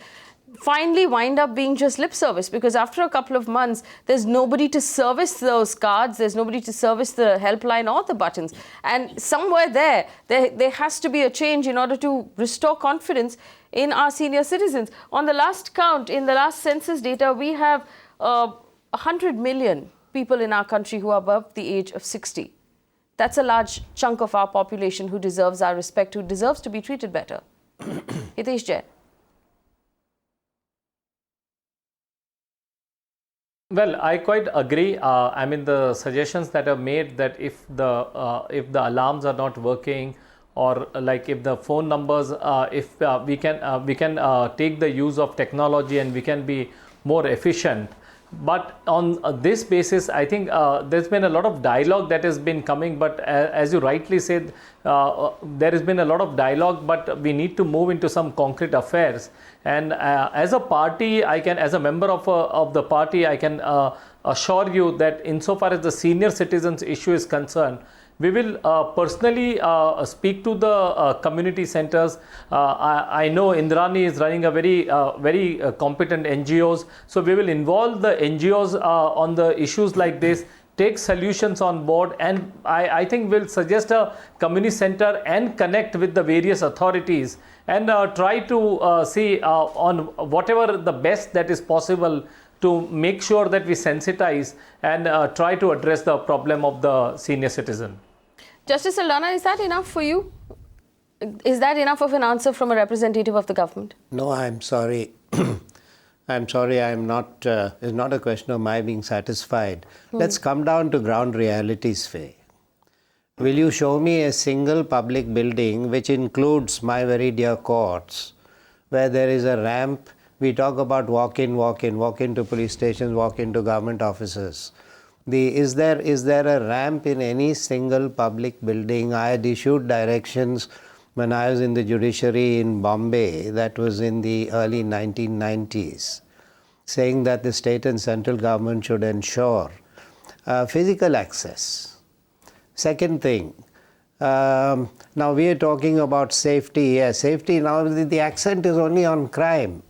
finally wind up being just lip service, because after a couple of months there's nobody to service those cards, there's nobody to service the helpline or the buttons, and somewhere there has to be a change in order to restore confidence in our senior citizens. On the last count, in the last census data, we have 100 million people in our country who are above the age of 60. That's a large chunk of our population who deserves our respect, who deserves to be treated better. Hitesh Jain. Well, I quite agree. I mean, the suggestions that are made that if the alarms are not working, or like if the phone numbers, if we can take the use of technology and we can be more efficient. But on this basis, I think there's been a lot of dialogue that has been coming. But as you rightly said, there has been a lot of dialogue, but we need to move into some concrete affairs. And as a party, as a member of the party, I can assure you that insofar as the senior citizens issue is concerned, we will personally speak to the community centers. I know Indrani is running a very competent NGOs. So we will involve the NGOs on the issues like this, take solutions on board, and I think we'll suggest a community center and connect with the various authorities and try to see on whatever the best that is possible to make sure that we sensitize and try to address the problem of the senior citizen. Justice Saldanha, is that enough for you? Is that enough of an answer from a representative of the government? No, I'm sorry. I'm sorry, I'm not, it's not a question of my being satisfied. Let's come down to ground realities, Faye. Will you show me a single public building which includes my very dear courts, where there is a ramp? We talk about walk in to police stations, walk into government offices. Is there a ramp in any single public building? I had issued directions when I was in the judiciary in Bombay, that was in the early 1990s, saying that the state and central government should ensure physical access. Second thing, now we are talking about safety. Yes, safety. Now the accent is only on crime.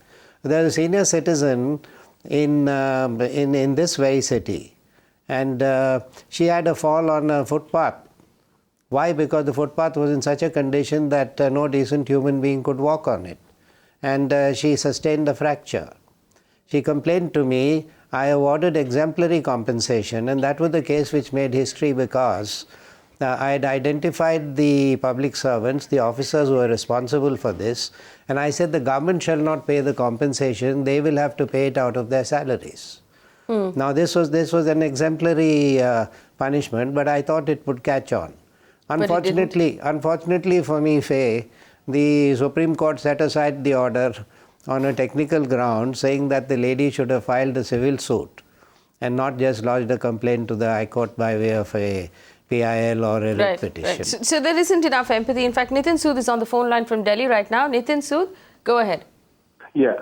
There is a senior citizen in this very city, and she had a fall on a footpath. Why? Because the footpath was in such a condition that no decent human being could walk on it. And she sustained a fracture. She complained to me. I awarded exemplary compensation, and that was the case which made history, because I had identified the public servants, the officers who were responsible for this, and I said the government shall not pay the compensation, they will have to pay it out of their salaries. Now this was an exemplary punishment, but I thought it would catch on. Unfortunately for me, Faye, the Supreme Court set aside the order on a technical ground, saying that the lady should have filed a civil suit and not just lodged a complaint to the High Court by way of a PIL or a writ petition. Right. So there isn't enough empathy. In fact, Nitin Sood is on the phone line from Delhi right now. Nitin Sood, go ahead. Yeah.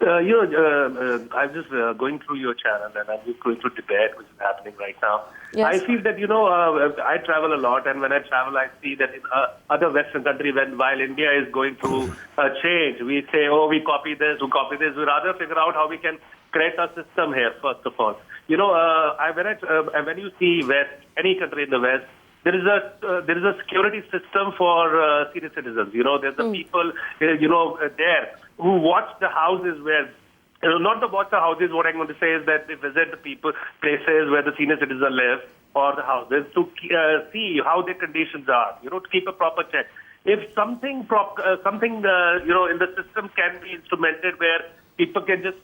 I'm just going through your channel, and I'm just going through debate which is happening right now. Yes. I feel that, I travel a lot, and when I travel, I see that in other Western countries, while India is going through a change, we say, oh, we copy this, we copy this. We rather figure out how we can create a system here, first of all. When you see West, any country in the West, there is a security system for senior citizens. There's the people, there who watch the houses where, not to watch the houses. What I'm going to say is that they visit the places where the senior citizens live, or the houses, to see how their conditions are. To keep a proper check. If something in the system can be instrumented where people can just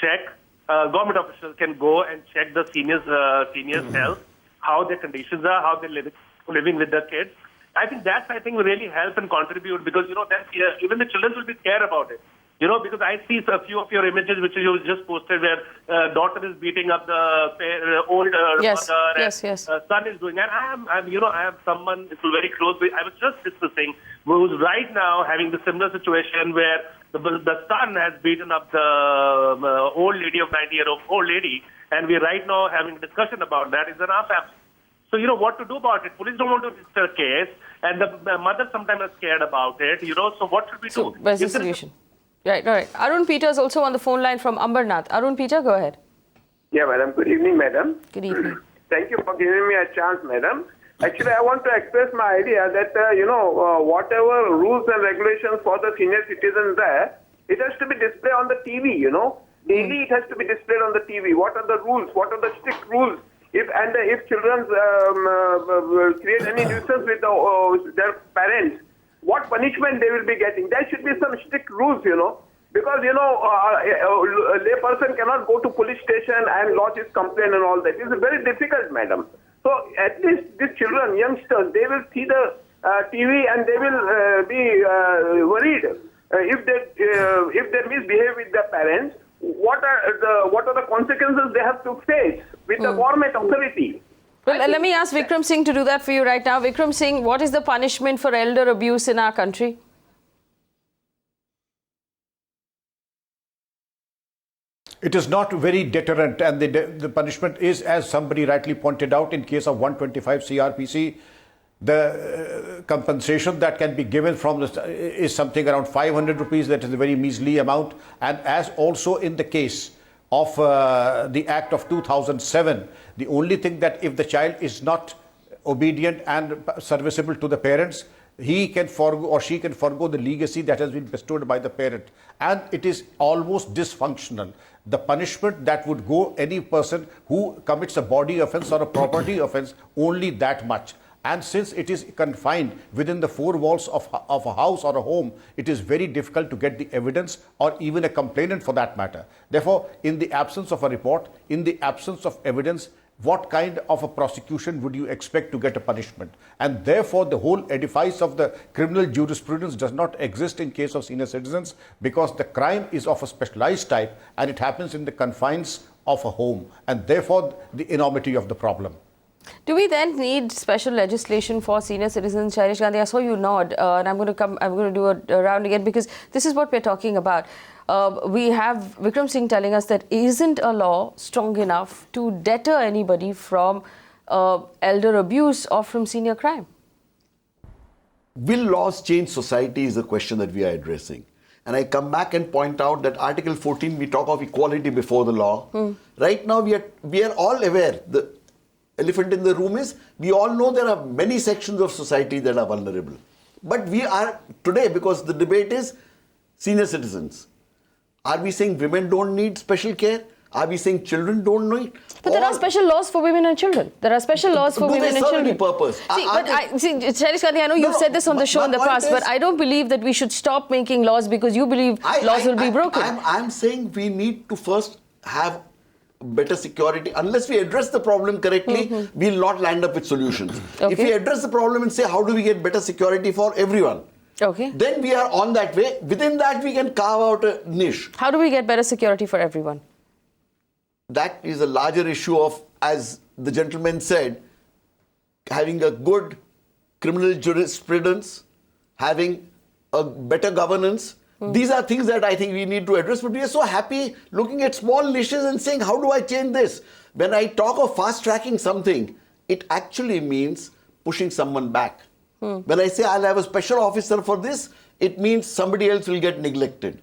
check, government officials can go and check the seniors' health, how their conditions are, how they're living with their kids, I think that will really help and contribute, because then even the children will be scared about it. Because I see a few of your images which you just posted where daughter is beating up the old mother, and son is doing. And I am someone who's very close. I was just discussing who's right now having the similar situation where the son has beaten up the old lady of 90-year-old lady, and we're right now having a discussion about that. It's in our family. So, what to do about it? Police don't want to register a case, and the mother sometimes is scared about it, so what should we do? Where's the solution? Right. Arun Peter is also on the phone line from Ambernath. Arun Peter, go ahead. Yeah, madam. Good evening, madam. Good evening. Thank you for giving me a chance, madam. Actually, I want to express my idea that, whatever rules and regulations for the senior citizens there, it has to be displayed on the TV, Daily it has to be displayed on the TV. What are the rules? What are the strict rules? If children create any nuisance with their parents, what punishment they will be getting? There should be some strict rules, because, a lay person cannot go to police station and lodge his complaint and all that. It's very difficult, madam. So at least these children, youngsters, they will see the TV and they will be worried. If they misbehave with their parents, what are the consequences they have to face with the government authority? Well, let me ask Vikram Singh to do that for you right now. Vikram Singh, what is the punishment for elder abuse in our country? It is not very deterrent, and the punishment is, as somebody rightly pointed out, in case of 125 CRPC, the compensation that can be given from is something around 500 rupees. That is a very measly amount. And as also in the case of the Act of 2007, the only thing that if the child is not obedient and serviceable to the parents, he can forgo or she can forgo the legacy that has been bestowed by the parent. And it is almost dysfunctional. The punishment that would go any person who commits a body offense or a property offense, only that much. And since it is confined within the four walls of a house or a home, it is very difficult to get the evidence or even a complainant for that matter. Therefore, in the absence of a report, in the absence of evidence, what kind of a prosecution would you expect to get a punishment? And therefore, the whole edifice of the criminal jurisprudence does not exist in case of senior citizens, because the crime is of a specialized type and it happens in the confines of a home, and therefore the enormity of the problem. Do we then need special legislation for senior citizens? Shailesh Gandhi, I saw you nod, and I'm going to do a round again, because this is what we're talking about. We have Vikram Singh telling us that isn't a law strong enough to deter anybody from elder abuse or from senior crime. Will laws change society is a question that we are addressing. And I come back and point out that Article 14, we talk of equality before the law. Right now, we are all aware. The elephant in the room is, we all know there are many sections of society that are vulnerable. But we are today, because the debate is senior citizens. Are we saying women don't need special care? Are we saying children don't need? But there are special laws for women and children. There are special laws for women and children. Purpose? Shailesh Gandhi, I know you've said this on the show in the past, but I don't believe that we should stop making laws because you believe laws will be broken. I'm saying we need to first have better security. Unless we address the problem correctly, we'll not land up with solutions. If we address the problem and say, how do we get better security for everyone? Then we are on that way. Within that, we can carve out a niche. How do we get better security for everyone? That is a larger issue of, as the gentleman said, having a good criminal jurisprudence, having a better governance. These are things that I think we need to address, but we are so happy looking at small niches and saying, how do I change this? When I talk of fast-tracking something, it actually means pushing someone back. When I say I'll have a special officer for this, it means somebody else will get neglected,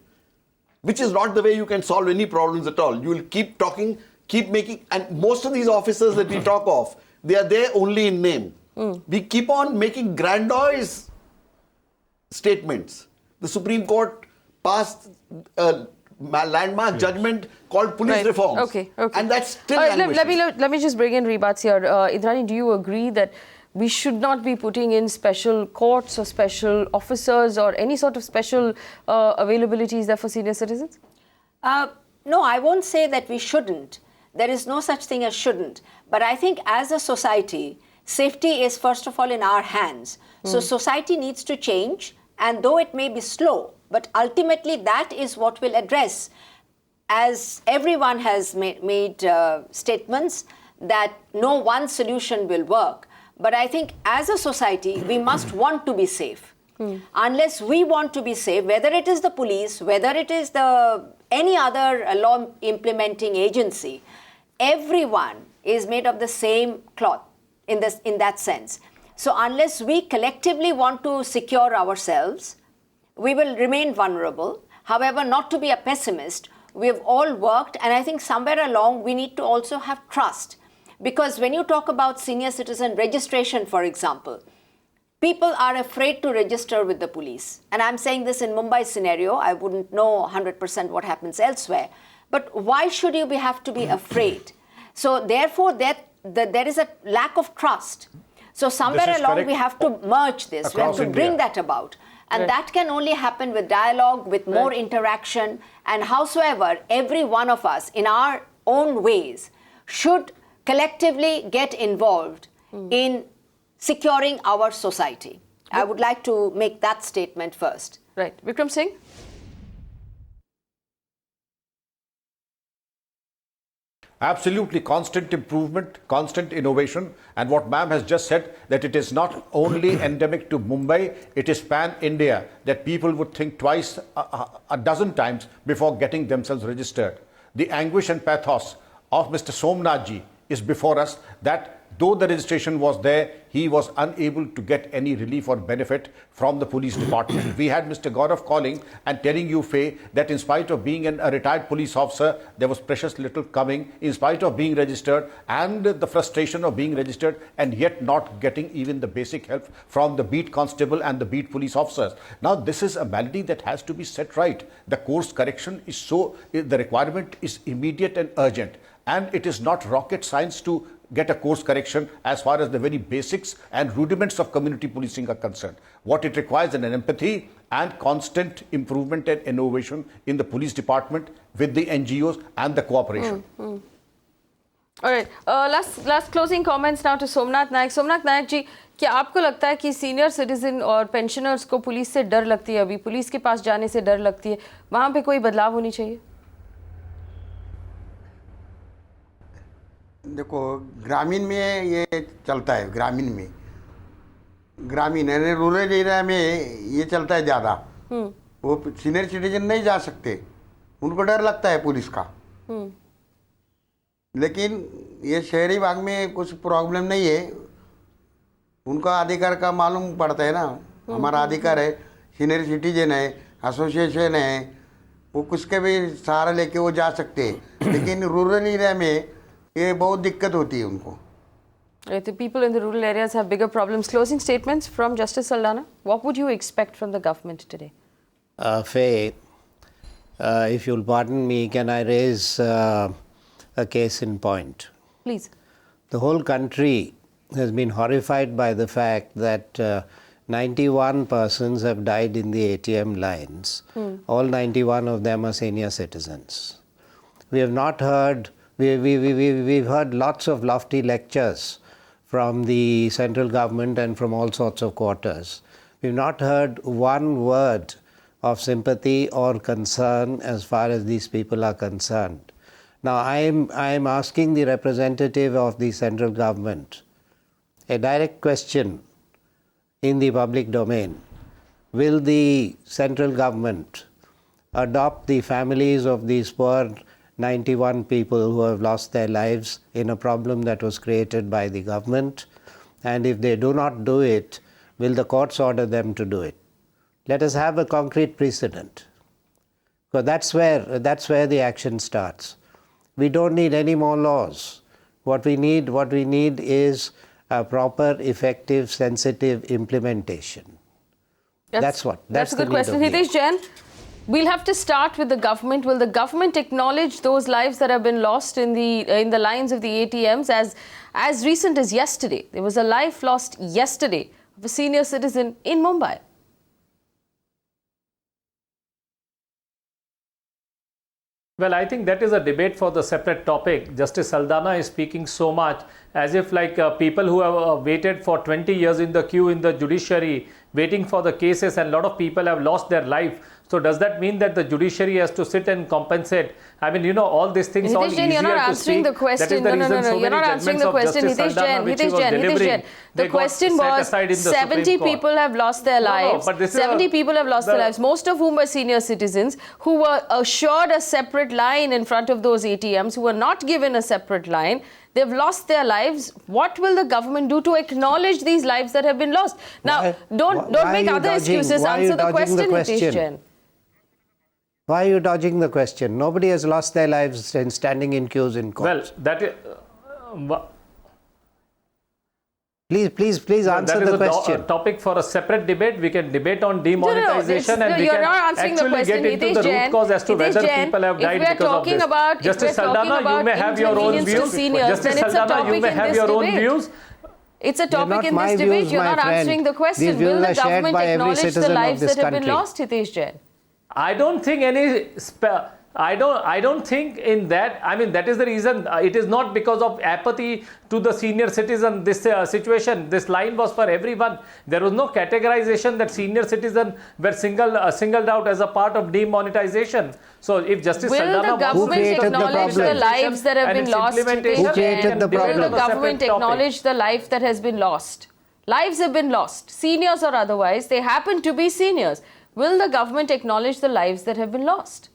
which is not the way you can solve any problems at all. You will keep talking, keep making, and most of these officers that we talk of, they are there only in name. We keep on making grandiose statements. The Supreme Court passed a landmark judgment called police reforms. And that's still let me just bring in rebats here. Indrani, do you agree that we should not be putting in special courts or special officers or any sort of special availabilities there for senior citizens? No, I won't say that we shouldn't. There is no such thing as shouldn't. But I think as a society, safety is first of all in our hands. So society needs to change, and though it may be slow, but ultimately that is what will address, as everyone has made statements, that no one solution will work. But I think as a society, we must want to be safe. Unless we want to be safe, whether it is the police, whether it is any other law implementing agency, everyone is made of the same cloth in that sense. So unless we collectively want to secure ourselves, we will remain vulnerable. However, not to be a pessimist, we have all worked, and I think somewhere along we need to also have trust. Because when you talk about senior citizen registration, for example, people are afraid to register with the police. And I'm saying this in Mumbai scenario. I wouldn't know 100% what happens elsewhere. But why should you have to be afraid? So therefore, there is a lack of trust. So somewhere along we have to merge this. We have to bring that about. And that can only happen with dialogue, with more interaction. And howsoever, every one of us in our own ways should collectively get involved in securing our society. I would like to make that statement first. Right. Vikram Singh? Absolutely, constant improvement, constant innovation, and what ma'am has just said, that it is not only endemic to Mumbai, it is pan-India, that people would think twice, a dozen times before getting themselves registered. The anguish and pathos of Mr. Somnath ji is before us, that though the registration was there, he was unable to get any relief or benefit from the police department. We had Mr. Gaurav calling and telling you, Faye, that in spite of being a retired police officer, there was precious little coming, in spite of being registered and the frustration of being registered and yet not getting even the basic help from the beat constable and the beat police officers. Now, this is a malady that has to be set right. The course correction is the requirement is immediate and urgent. And it is not rocket science to get a course correction as far as the very basics and rudiments of community policing are concerned. What it requires is an empathy and constant improvement and innovation in the police department with the NGOs and the cooperation. All right. Last closing comments now to Somnath Naik. Somnath Naik ji, क्या आपको लगता है कि senior citizen और pensioners को police से डर लगती है, अभी पुलिस के पास जाने से डर लगती है, वहाँ पे कोई बदलाव होनी चाहिए? देखो, ग्रामीण में ये चलता है, ग्रामीण यानी रूरल एरिया में ये चलता है ज़्यादा। वो सीनियर सिटीजन नहीं जा सकते, उनको डर लगता है पुलिस का। लेकिन ये शहरी भाग में कुछ प्रॉब्लम नहीं है, उनका अधिकार का मालूम पड़ता है ना। हमारा अधिकार है, सीनियर सिटीजन है, एसोसिएशन है, वो कुछ के भी सहारा लेके वो जा सकते हैं। लेकिन रूरल एरिया में ये बहुत दिक्कत होती है उनको। The people in the rural areas have bigger problems. Closing statements from Justice Saldanha. What would you expect from the government today? Faye, if you'll pardon me, can I raise a case in point? Please. The whole country has been horrified by the fact that 91 persons have died in the ATM lines. All 91 of them are senior citizens. We have not heard, we've heard lots of lofty lectures from the central government and from all sorts of quarters. We've not heard one word of sympathy or concern as far as these people are concerned. Now, I am asking the representative of the central government a direct question in the public domain. Will the central government adopt the families of these poor 91 people who have lost their lives in a problem that was created by the government? And if they do not do it, will the courts order them to do it? Let us have a concrete precedent. Because that's where the action starts. We don't need any more laws. What we need is a proper, effective, sensitive implementation. That's a good question. Hitesh Jain, we'll have to start with the government. Will the government acknowledge those lives that have been lost in the lines of the ATMs? As recent as yesterday, there was a life lost yesterday of a senior citizen in Mumbai. Well, I think that is a debate for the separate topic. Justice Saldanha is speaking so much as if like people who have waited for 20 years in the queue in the judiciary, waiting for the cases, and a lot of people have lost their life. So does that mean that the judiciary has to sit and compensate? I mean, you know, all these things all Jain, easier you're not to answering speak. the question. That is the No, reason so you're many not answering the judgments of question. Justice Saldanha, Jain. The question was 70 people have lost their lives. but this is 70 people have lost their lives, most of whom were senior citizens who were assured a separate line in front of those ATMs, who were not given a separate line. They've lost their lives. What will the government do to acknowledge these lives that have been lost? Now, don't make other excuses. Answer the question, Hitesh Jain. Why are you dodging the question? Nobody has lost their lives in standing in queues in courts. Well, that is... Please answer the question. That is a topic for a separate debate. We can debate on demonetization and we can actually get into the root cause as to whether people have died because of this. Justice Saldanha, you may have your own views. Justice Saldanha, you may have your own views. It's a topic in this debate. You're not answering the question. Will the government acknowledge the lives that have been lost, Hitesh Jain? I don't think any... I don't think in that. I mean, that is the reason. It is not because of apathy to the senior citizen. This situation, this line was for everyone. There was no categorization that senior citizens were singled out as a part of demonetization. So, if Justice Saldanha will the government acknowledge the lives that have been lost? Who created the problem? Will the government acknowledge the life that has been lost? Lives have been lost, seniors or otherwise. They happen to be seniors. Will the government acknowledge the lives that have been lost?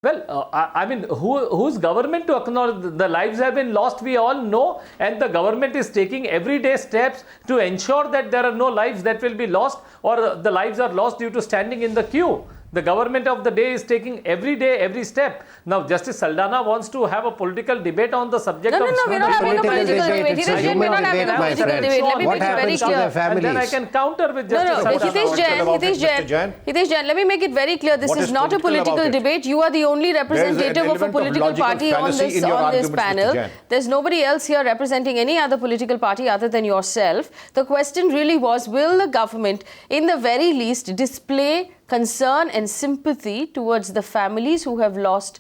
Well, I mean, whose government to acknowledge the lives have been lost, we all know, and the government is taking everyday steps to ensure that there are no lives that will be lost or the lives are lost due to standing in the queue. The government of the day is taking every day, every step. Now, Justice Saldanha wants to have a political debate on the subject of... No, we're not having a political debate. It's a human debate, my friend. What happens to their families? And then I can counter with Justice Saldanha. Hitesh Jain, let me make it very clear. This is not a political debate. You are the only representative of a political party on this panel. There's nobody else here representing any other political party other than yourself. The question really was, will the government, in the very least, display concern and sympathy towards the families who have lost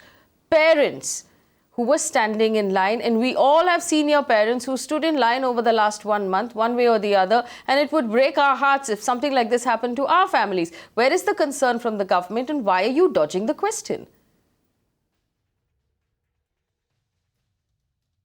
parents who were standing in line? And we all have senior parents who stood in line over the last 1 month, one way or the other, and it would break our hearts if something like this happened to our families. Where is the concern from the government, and why are you dodging the question?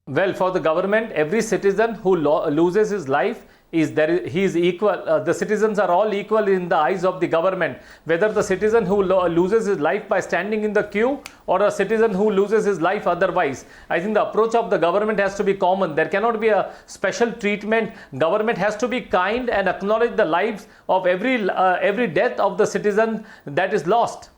Well, for the government, every citizen who loses his life he is equal. The citizens are all equal in the eyes of the government. Whether the citizen who loses his life by standing in the queue or a citizen who loses his life otherwise. I think the approach of the government has to be common. There cannot be a special treatment. Government has to be kind and acknowledge the lives of every death of the citizen that is lost.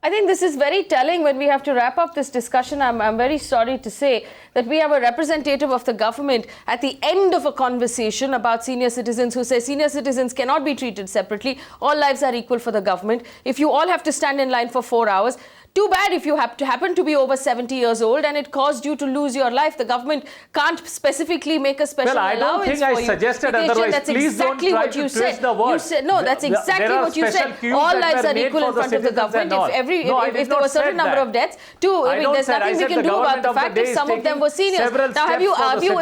I think this is very telling when we have to wrap up this discussion. I'm very sorry to say that we have a representative of the government at the end of a conversation about senior citizens who say senior citizens cannot be treated separately. All lives are equal for the government. If you all have to stand in line for 4 hours, too bad if you happen to be over 70 years old and it caused you to lose your life. The government can't specifically make a special allowance for you. Well, I don't think I suggested otherwise. That's Please exactly don't try what you to said. twist the word. No, that's exactly what you said. All lives are equal in front of the government. If there were a certain number of deaths, there's nothing we can do about the fact if some of them were seniors. Now, have you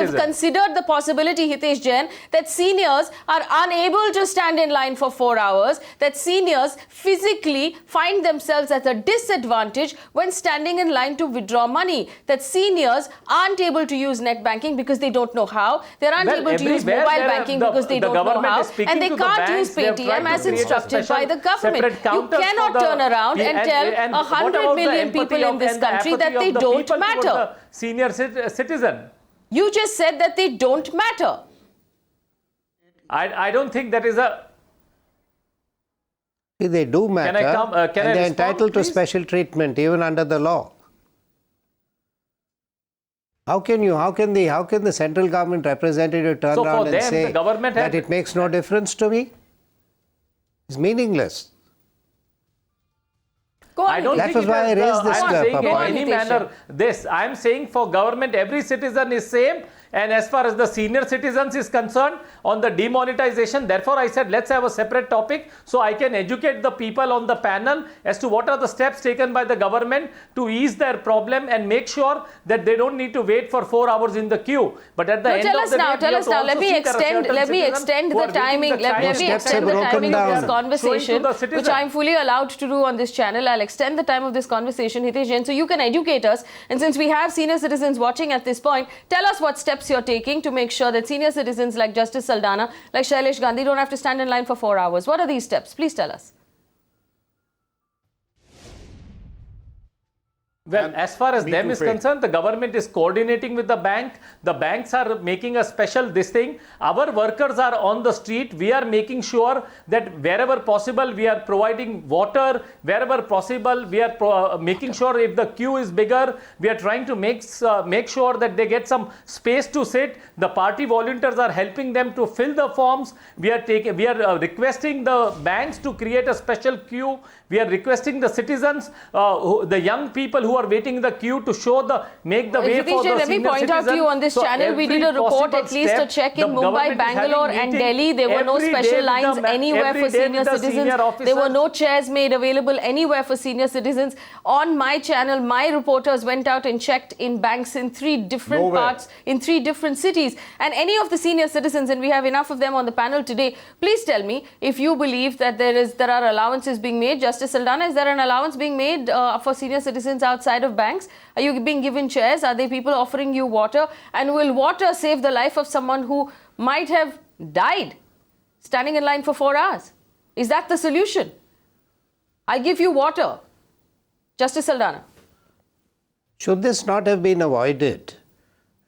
considered the possibility, Hitesh Jain, that seniors are unable to stand in line for 4 hours, that seniors physically find themselves at a disadvantage when standing in line to withdraw money, that seniors aren't able to use net banking because they don't know how, they aren't able to use mobile banking because they don't know how, and they can't use Paytm as instructed by the government. You cannot turn around and tell 100 million people in this country that they don't matter. Senior citizen. You just said that they don't matter. I don't think that is a... They do matter, and they're entitled to special treatment even under the law. How can the central government representative turn around and say that it makes no difference to me? It's meaningless. That was why I raised this. I am saying in any manner this. I am saying for government, every citizen is same. And as far as the senior citizens is concerned on the demonetization, therefore I said let's have a separate topic so I can educate the people on the panel as to what are the steps taken by the government to ease their problem and make sure that they don't need to wait for 4 hours in the queue. But at the end of the day, tell us now. Let me extend the timing. Let me extend the timing of this conversation, which I'm fully allowed to do on this channel. I'll extend the time of this conversation, Hitesh Jain, so you can educate us. And since we have senior citizens watching at this point, tell us what steps you're taking to make sure that senior citizens like Justice Saldanha, like Shailesh Gandhi, don't have to stand in line for 4 hours. What are these steps? Please tell us. Well, as far as them is concerned, the government is coordinating with the bank. The banks are making a special this thing. Our workers are on the street. We are making sure that wherever possible, we are providing water. Wherever possible, we are making sure if the queue is bigger, we are trying to make sure that they get some space to sit. The party volunteers are helping them to fill the forms. We are requesting the banks to create a special queue. We are requesting the citizens, the young people who are waiting in the queue to make the way for the senior citizens. Let me point out to you on this channel, we did a report, at least a check in Mumbai, Bangalore and Delhi. There were no special lines anywhere for senior citizens. There were no chairs made available anywhere for senior citizens. On my channel, my reporters went out and checked in banks in 3 different parts, in 3 different cities. And any of the senior citizens, and we have enough of them on the panel today, please tell me if you believe that there are allowances being made. Justice Saldanha, is there an allowance being made for senior citizens outside of banks? Are you being given chairs? Are there people offering you water? And will water save the life of someone who might have died standing in line for 4 hours? Is that the solution? I give you water. Justice Saldanha. Should this not have been avoided?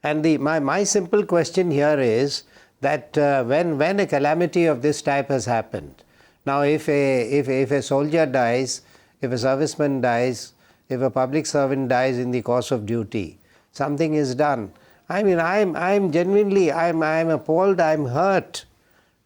And my simple question here is that when a calamity of this type has happened, now if a soldier dies, if a serviceman dies, if a public servant dies in the course of duty, something is done. I mean, I'm genuinely, I'm appalled, I'm hurt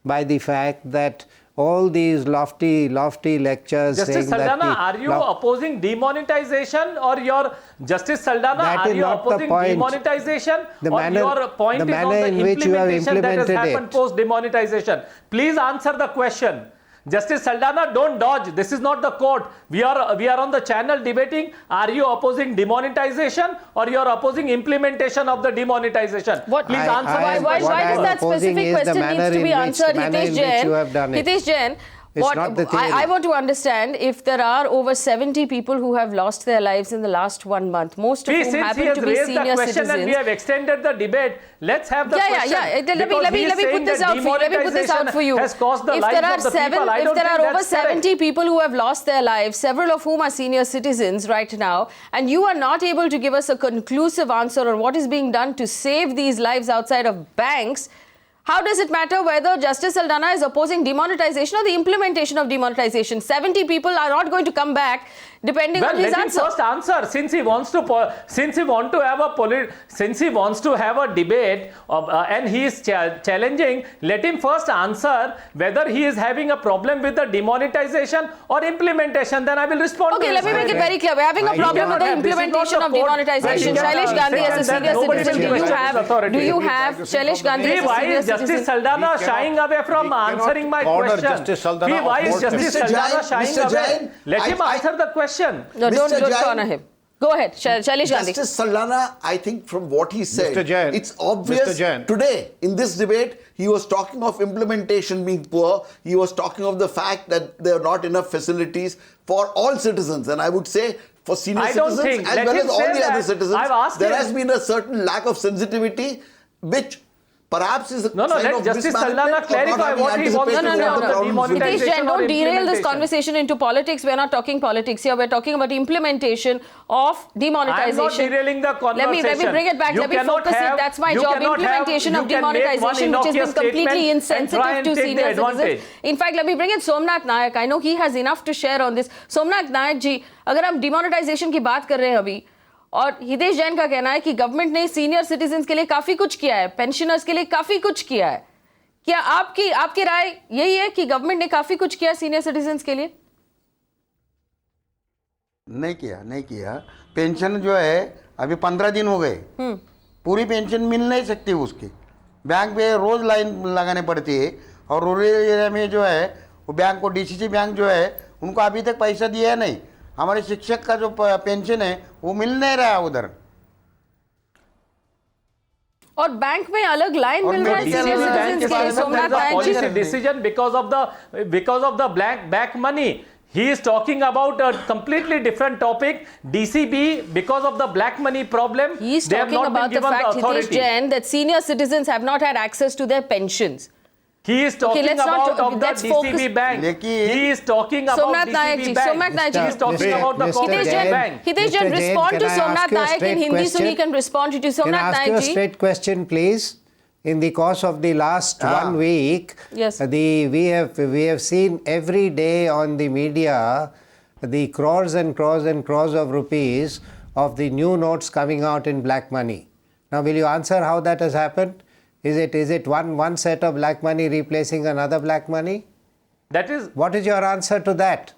by the fact that all these lofty lectures Justice saying Saldanha, that are you opposing demonetization, or your Justice Saldanha, are you opposing demonetization, or your point is on the implementation that has happened post demonetization? Please answer the question. Justice Saldanha, don't dodge. This is not the court. We are on the channel debating. Are you opposing demonetization, or you are opposing implementation of the demonetization? Please answer. Why does that specific question needs to be answered, Hitesh Jain? Hitesh Jain, I want to understand if there are over 70 people who have lost their lives in the last 1 month, most of whom happen to be senior citizens. And we have extended the debate. Let's have the question. Let me put this out for you. Let me put this out for you. If there are over 70 people who have lost their lives, several of whom are senior citizens right now, and you are not able to give us a conclusive answer on what is being done to save these lives outside of banks, how does it matter whether Justice Saldanha is opposing demonetization or the implementation of demonetization? 70 people are not going to come back depending on his answer. Let him first answer. Since he wants to have a debate and he is challenging, let him first answer whether he is having a problem with the demonetization or implementation. Then I will respond. Okay, let me make it very clear. We're having a problem with the implementation of demonetization. Shailesh Gandhi, as a senior citizen, do you have Shailesh Gandhi as a senior citizen? Justice Saldanha shying away from answering my question. Why is Justice Saldanha shying away? Let him answer the question. No, don't corner him. Go ahead, Shailesh Gandhi. Justice Saldanha, I think from what he said, it's obvious today in this debate, he was talking of implementation being poor. He was talking of the fact that there are not enough facilities for all citizens. And I would say for senior citizens as well as all the other citizens, there has been a certain lack of sensitivity, which perhaps is let Justice Saldanha clarify what he wants to do about the demonetization. Hitesh Jain, don't derail this conversation into politics. We're not talking politics here. We're talking about implementation of demonetization. I'm not derailing the conversation. Let me bring it back. Let me focus it. That's my job. Implementation of demonetization, which has been completely insensitive to senior citizens. In fact, let me bring in Somnath Naik. I know he has enough to share on this. Somnath Naik ji, अगर हम demonetization की बात कर रहे हैं अभी, और हितेश जैन का कहना है कि गवर्नमेंट ने सीनियर सिटीजन्स के लिए काफी कुछ किया है, पेंशनर्स के लिए काफी कुछ किया है, क्या आपकी राय यही है कि गवर्नमेंट ने काफी कुछ किया सीनियर सिटीजन्स के लिए? नहीं किया। पेंशन जो है अभी 15 दिन हो गए, पूरी पेंशन मिल नहीं सकती उसकी, बैंक पे रोज लाइन लगाने पड़ती है। और रूरल एरिया में जो है वो बैंक को डीसीसी बैंक जो है उनको अभी तक पैसा दिया है नहीं। हमारे शिक्षक का जो पेंशन है वो मिल नहीं रहा है उधर, और बैंक में अलग लाइन मिल रहा है सीनियर सिटीजन के लिए। सोमनाथ नायक जी, decision because of the back money. He is talking about a completely different topic. DCB, because of the black money problem, he is they have talking not about been the given fact, the authority. Hitesh Jain, that senior citizens have not had access to their pensions. He is talking about of the DCB bank. लेकिन He is talking about Somnath Naik DCB ji, bank. Somnath Naik ji. He is talking about the cooperative bank. Hitesh Jain, respond to Somnath Naik in Hindi so he can respond to you. Somnath Can I ask Naik you a ji. straight question, please? In the course of the last 1 week, Yes. we have seen every day on the media the crores and crores and crores of rupees of the new notes coming out in black money. Now, will you answer how that has happened? Is it one set of black money replacing another black money? That is. What is your answer to that?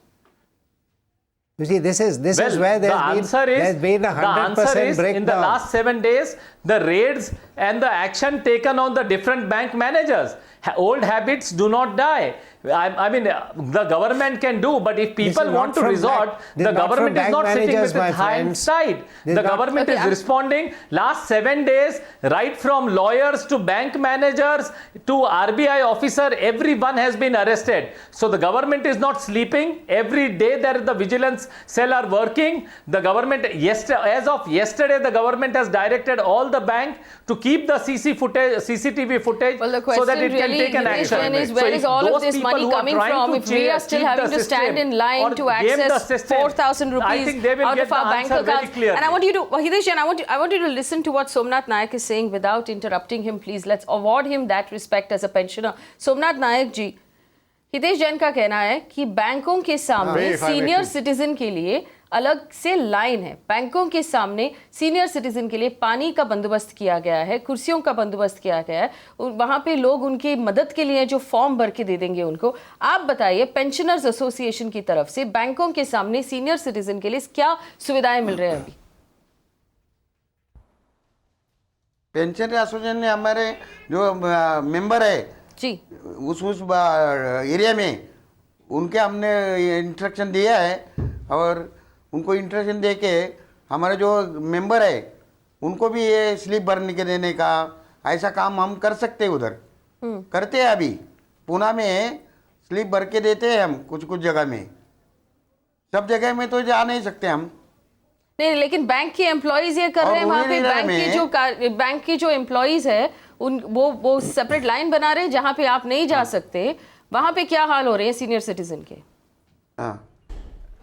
You see, this is where there's been a 100% breakdown. In the last 7 days, the raids and the action taken on the different bank managers. Old habits do not die. I mean, the government can do, but if people want to resort, the government is not sitting with its hands tied. The government is responding. Last 7 days, right from lawyers to bank managers to RBI officer, everyone has been arrested. So the government is not sleeping. Every day there the vigilance cell are working. The government, as of yesterday, the government has directed all the bank to keep the CCTV footage so that it can take an action. Is where is all of this money coming from if we are still having to stand in line to access 4,000 rupees out of our bank accounts? And I want you to, Hitesh, and I want you to listen to what Somnath Naik is saying without interrupting him, please. Let's award him that respect as a pensioner. Somnath Naik ji, Hitesh Jain का कहना है कि बैंकों के सामने senior citizen के लिए अलग से लाइन है। बैंकों के सामने सीनियर सिटीजन के लिए पानी का बंदोबस्त किया गया है, कुर्सियों का बंदोबस्त किया गया है, वहाँ पे लोग उनकी मदद के लिए जो फॉर्म भर के दे देंगे उनको। आप बताइए, पेंशनर्स एसोसिएशन की तरफ से बैंकों के सामने सीनियर सिटीजन के लिए क्या सुविधाएं मिल रहे हैं अभी? पेंशन एसोसिएशन ने हमारे जो मेंबर है जी उस एरिया में उनके हमने इंस्ट्रक्शन दिया है और उनको इंस्ट्रक्शन दे के हमारे जो मेंबर है उनको भी ये स्लिप भरने के देने का ऐसा काम हम कर सकते हैं उधर करते हैं। अभी पुणे में स्लिप भर के देते हैं हम कुछ जगह में, सब जगह में तो जा नहीं सकते हम। नहीं, लेकिन बैंक के एम्प्लॉइज ये कर रहे हैं वहाँ पे। बैंक की जो एम्प्लॉइज है वो सेपरेट लाइन बना रहे हैं जहाँ पे आप नहीं जा सकते। वहाँ पे क्या हाल हो रहे हैं सीनियर सिटीजन के? हाँ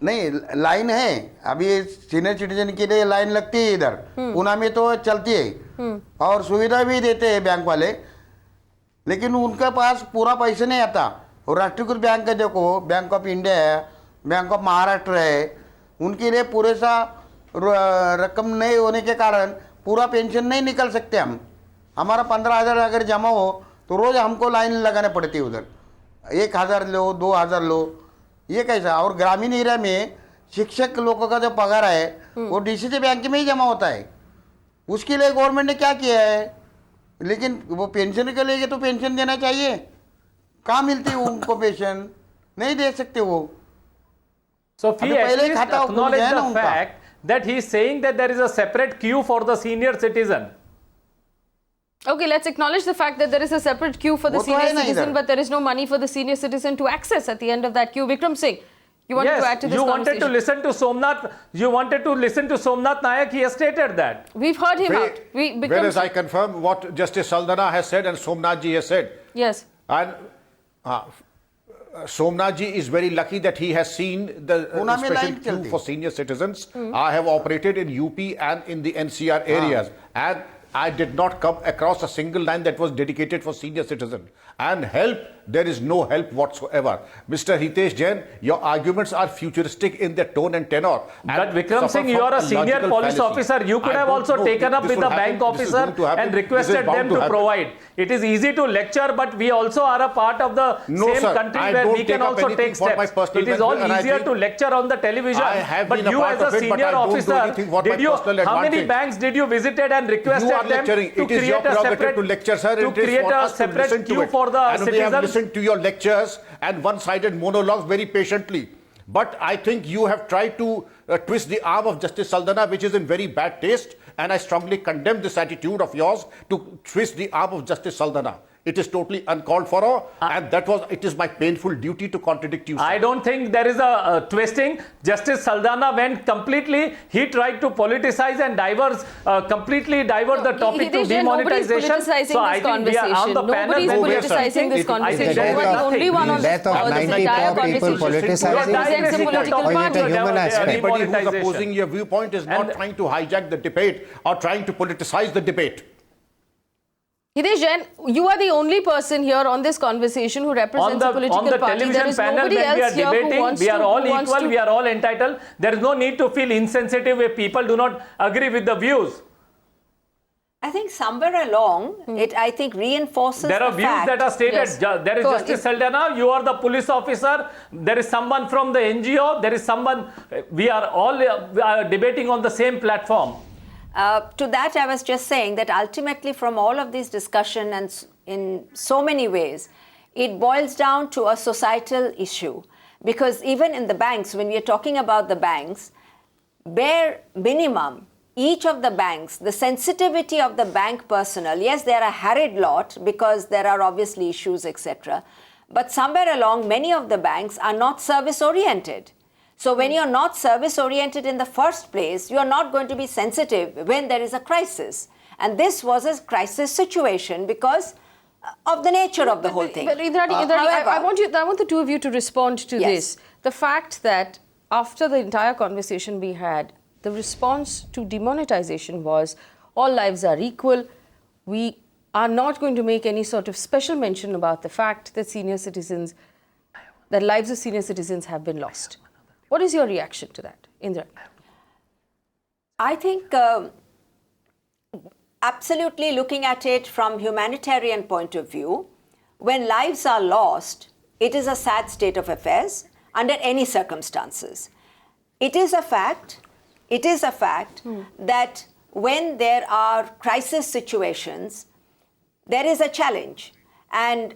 नहीं, लाइन है अभी सीनियर सिटीजन के लिए लाइन लगती है इधर पुणे में तो चलती है और सुविधा भी देते हैं बैंक वाले, लेकिन उनके पास पूरा पैसे नहीं आता। और राष्ट्रीयकृत बैंक है, देखो बैंक ऑफ इंडिया है, बैंक ऑफ महाराष्ट्र है, उनके लिए पूरे सा रकम नहीं होने के कारण पूरा पेंशन नहीं निकल सकते हम। हमारा 15,000 अगर जमा हो तो रोज हमको लाइन लगाने पड़ती है उधर, 1,000 लो 2,000 लो, ये कैसा? और ग्रामीण एरिया में शिक्षक लोगों का जो पगार है वो डीसीसी बैंक में ही जमा होता है। उसके लिए गवर्नमेंट ने क्या किया है, लेकिन वो पेंशन के लिए तो पेंशन देना चाहिए, कहाँ मिलती है उनको पेंशन? नहीं दे सकते वो। So पहले खाता acknowledge the fact that he is saying that there is a separate queue for the senior citizen. Okay, let's acknowledge the fact that there is a separate queue for the senior citizen, but there is no money for the senior citizen to access at the end of that queue. Vikram Singh, you wanted to add to this conversation? You wanted to listen to Somnath. You wanted to listen to Somnath Naik. He has stated that. We've heard him out. Whereas I confirm what Justice Saldanha has said and Somnath ji has said. Yes. And Somnath ji is very lucky that he has seen the special queue for senior citizens. I have operated in UP and in the NCR areas, and I did not come across a single line that was dedicated for senior citizens. And help there is no help whatsoever. Mr. Hitesh Jain, your arguments are futuristic in their tone and tenor. But Vikram Singh, you are a senior police officer. You could have also taken up with the bank officer and requested them to provide. It is easy to lecture, but we also are a part of the same country where we can also take steps. It is all easier to lecture on the television. But you as a senior officer, did you, how many banks did you visited and requested them to create a separate queue for the citizens? They have listened to your lectures and one-sided monologues very patiently. But I think you have tried to twist the arm of Justice Saldanha, which is in very bad taste, and I strongly condemn this attitude of yours to twist the arm of Justice Saldanha. It is totally uncalled for, and it is my painful duty to contradict you, sir. I don't think there is a twisting. Justice Saldanha went completely, he tried to politicize and completely divert the topic to demonetization. So I think we are on the panel. Nobody's politicizing this conversation. You are the only one on this entire people politicizing the human aspect. Anybody who is opposing your viewpoint is not trying to hijack the debate or trying to politicize the debate. Hitesh Jain, you are the only person here on this conversation who represents a political party. On the television panel, when we are debating, we are all equal, we are all entitled. There is no need to feel insensitive if people do not agree with the views. I think somewhere along, it I think reinforces there are the views fact. that are stated. Yes. There is Justice Saldanha, you are the police officer, there is someone from the NGO, there is someone, we are all debating on the same platform. To that, I was just saying that ultimately from all of these discussion and in so many ways, it boils down to a societal issue. Because even in the banks, when we are talking about the banks, bare minimum, each of the banks, the sensitivity of the bank personnel, yes, they are a harried lot because there are obviously issues, etc. But somewhere along, many of the banks are not service-oriented. So when you're not service-oriented in the first place, you're not going to be sensitive when there is a crisis. And this was a crisis situation because of the nature of the whole thing. But Indrani, I want the two of you to respond to this. The fact that after the entire conversation we had, the response to demonetization was, all lives are equal. We are not going to make any sort of special mention about the fact that lives of senior citizens have been lost. What is your reaction to that, Indrani? I think absolutely looking at it from humanitarian point of view, when lives are lost, it is a sad state of affairs under any circumstances. It is a fact that when there are crisis situations, there is a challenge. And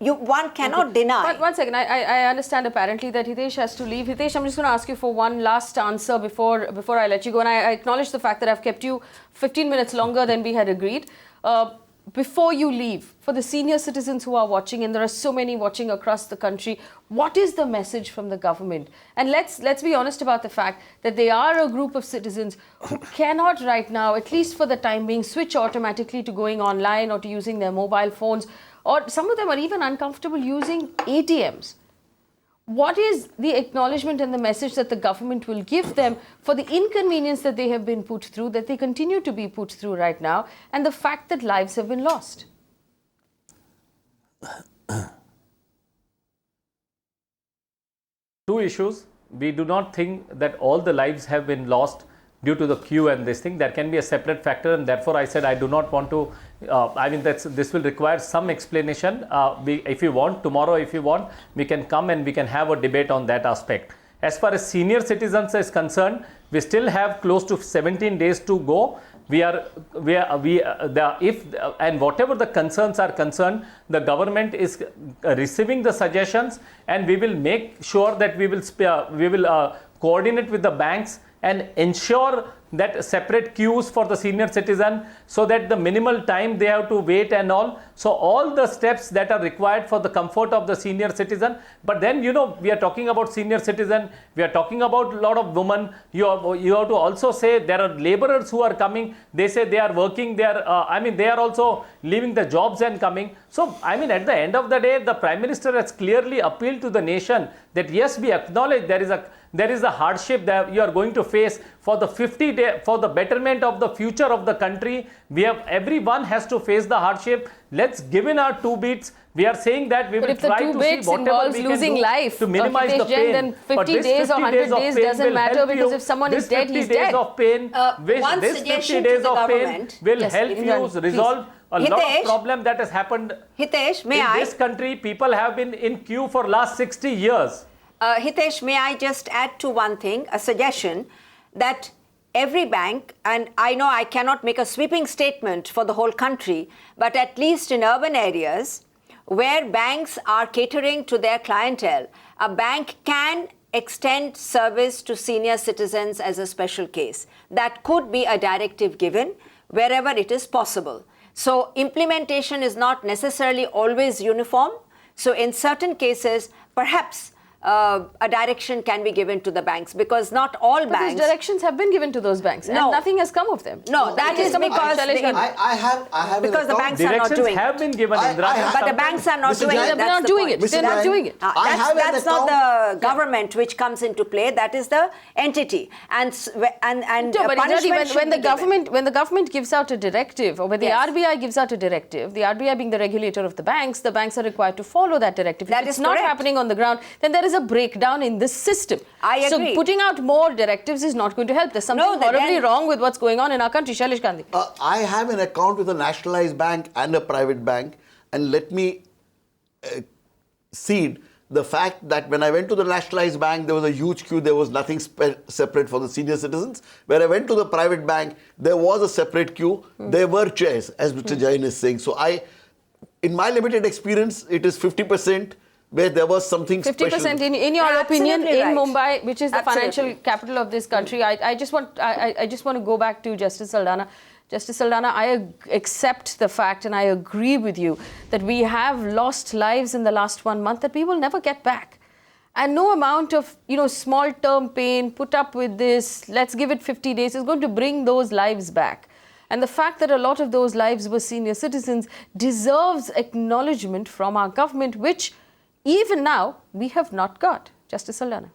one cannot deny. But one second, I understand apparently that Hitesh has to leave. Hitesh, I'm just going to ask you for one last answer before I let you go. And I acknowledge the fact that I've kept you 15 minutes longer than we had agreed. Before you leave, for the senior citizens who are watching, and there are so many watching across the country, what is the message from the government? And let's be honest about the fact that they are a group of citizens who cannot right now, at least for the time being, switch automatically to going online or to using their mobile phones. Or some of them are even uncomfortable using ATMs. What is the acknowledgement and the message that the government will give them for the inconvenience that they have been put through, that they continue to be put through right now, and the fact that lives have been lost? Two issues. We do not think that all the lives have been lost due to the queue and this thing. There can be a separate factor, and therefore I said I do not want to, this will require some explanation. If you want, tomorrow if you want, we can come and we can have a debate on that aspect. As far as senior citizens is concerned, we still have close to 17 days to go. And whatever the concerns are concerned, the government is receiving the suggestions, and we will make sure that we will coordinate with the banks and ensure that separate queues for the senior citizen, so that the minimal time they have to wait and all. So all the steps that are required for the comfort of the senior citizen. But then, you know, we are talking about senior citizen, we are talking about a lot of women. You have to also say there are laborers who are coming. They say they are working, they are also leaving the jobs and coming. So, at the end of the day, the Prime Minister has clearly appealed to the nation that yes, we acknowledge there there is a hardship that you are going to face for the 50-day, for the betterment of the future of the country. Everyone has to face the hardship. Let's give in our 2 beats. We are saying that we will try to see whatever we can losing do life, to minimize the Jain, pain. then 50 But this days or 50 100 days doesn't will matter help because you. if someone is dead, he's This 50 days dead. of pain, One this 50 suggestion days to the of pain government. will Yes, help you Indrani, resolve a lot Hitesh, of problem that has happened. Hitesh, may in I? this country, people have been in queue for last 60 years. Hitesh, may I just add to one thing, a suggestion that every bank, and I know I cannot make a sweeping statement for the whole country, but at least in urban areas where banks are catering to their clientele, a bank can extend service to senior citizens as a special case. That could be a directive given wherever it is possible. So implementation is not necessarily always uniform. So in certain cases, perhaps a direction can be given to the banks, because not all banks... These directions have been given to those banks and nothing has come of them. No, that is because... I have because the banks are not doing have been given, but the banks are not doing it. They're not doing it. They're not doing it. That's not the government which comes into play. That is the entity. And No, but punishment when the government gives out a directive, or when the RBI gives out a directive, the RBI being the regulator of the banks are required to follow that directive. If it's not happening on the ground, then there is a breakdown in this system. I agree. So putting out more directives is not going to help. There's something horribly wrong with what's going on in our country. Shailesh Gandhi. I have an account with a nationalized bank and a private bank, and let me cede the fact that when I went to the nationalized bank, there was a huge queue. There was nothing separate for the senior citizens. When I went to the private bank, there was a separate queue. There were chairs, as Mr. Jain is saying. So in my limited experience, it is 50%. Where there was something 50% special. 50% in your opinion, in Mumbai, which is the financial capital of this country. I just want to go back to Justice Saldanha. Justice Saldanha, I accept the fact and I agree with you that we have lost lives in the last 1 month that we will never get back. And no amount of, small term pain, put up with this, let's give it 50 days, is going to bring those lives back. And the fact that a lot of those lives were senior citizens deserves acknowledgement from our government, which even now, we have not got. Justice Saldanha.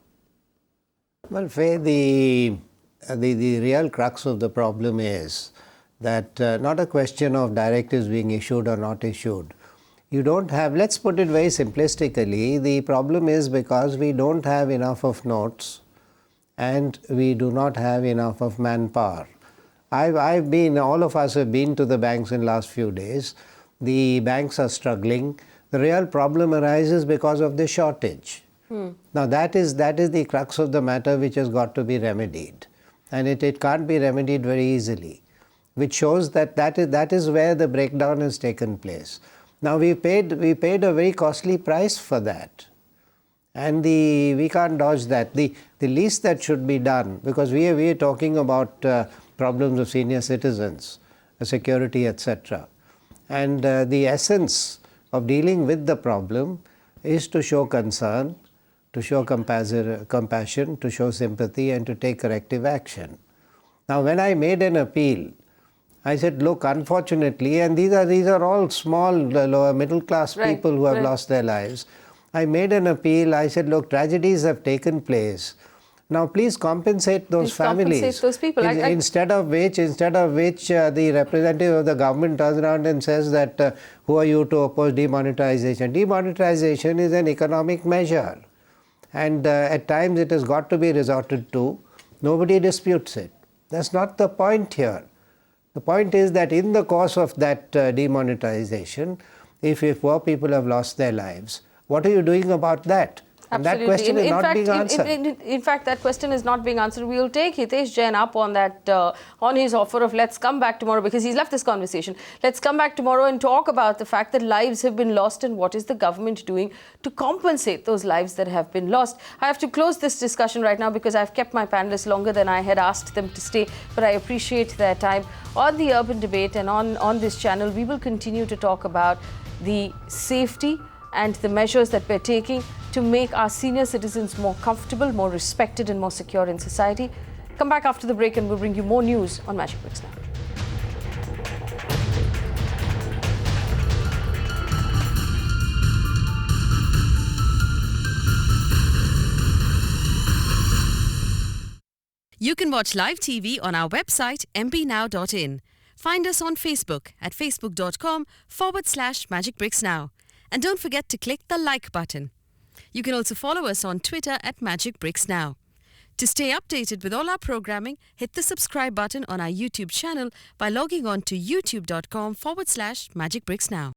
Well, Faye, the real crux of the problem is that not a question of directives being issued or not issued. You don't have, let's put it very simplistically, the problem is because we don't have enough of notes and we do not have enough of manpower. All of us have been to the banks in the last few days. The banks are struggling. The real problem arises because of the shortage. Now that is the crux of the matter which has got to be remedied, and it can't be remedied very easily, which shows that is where the breakdown has taken place. Now we paid a very costly price for that, and we can't dodge that. The least that should be done, because we are talking about problems of senior citizens, security, etc., and the essence of dealing with the problem is to show concern, to show compassion, to show sympathy, and to take corrective action. Now, when I made an appeal, I said, look, unfortunately, and these are all small, lower middle class people who have lost their lives. I made an appeal. I said, look, tragedies have taken place. Now, please compensate those families. Compensate those people. Instead of which, the representative of the government turns around and says that, who are you to oppose demonetization? Demonetization is an economic measure, and at times it has got to be resorted to. Nobody disputes it. That's not the point here. The point is that in the course of that demonetization, if poor people have lost their lives, what are you doing about that? And that question is not being answered. In fact, that question is not being answered. We will take Hitesh Jain up on that, on his offer of let's come back tomorrow, because he's left this conversation. Let's come back tomorrow and talk about the fact that lives have been lost and what is the government doing to compensate those lives that have been lost. I have to close this discussion right now because I've kept my panelists longer than I had asked them to stay, but I appreciate their time. On the Urban Debate and on this channel, we will continue to talk about the safety and the measures that we're taking to make our senior citizens more comfortable, more respected and more secure in society. Come back after the break and we'll bring you more news on Magicbricks Now. You can watch live TV on our website mpnow.in. Find us on Facebook at facebook.com/Magicbricks Now. And don't forget to click the like button. You can also follow us on Twitter at Magicbricks Now. To stay updated with all our programming, hit the subscribe button on our YouTube channel by logging on to youtube.com/Magicbricks Now.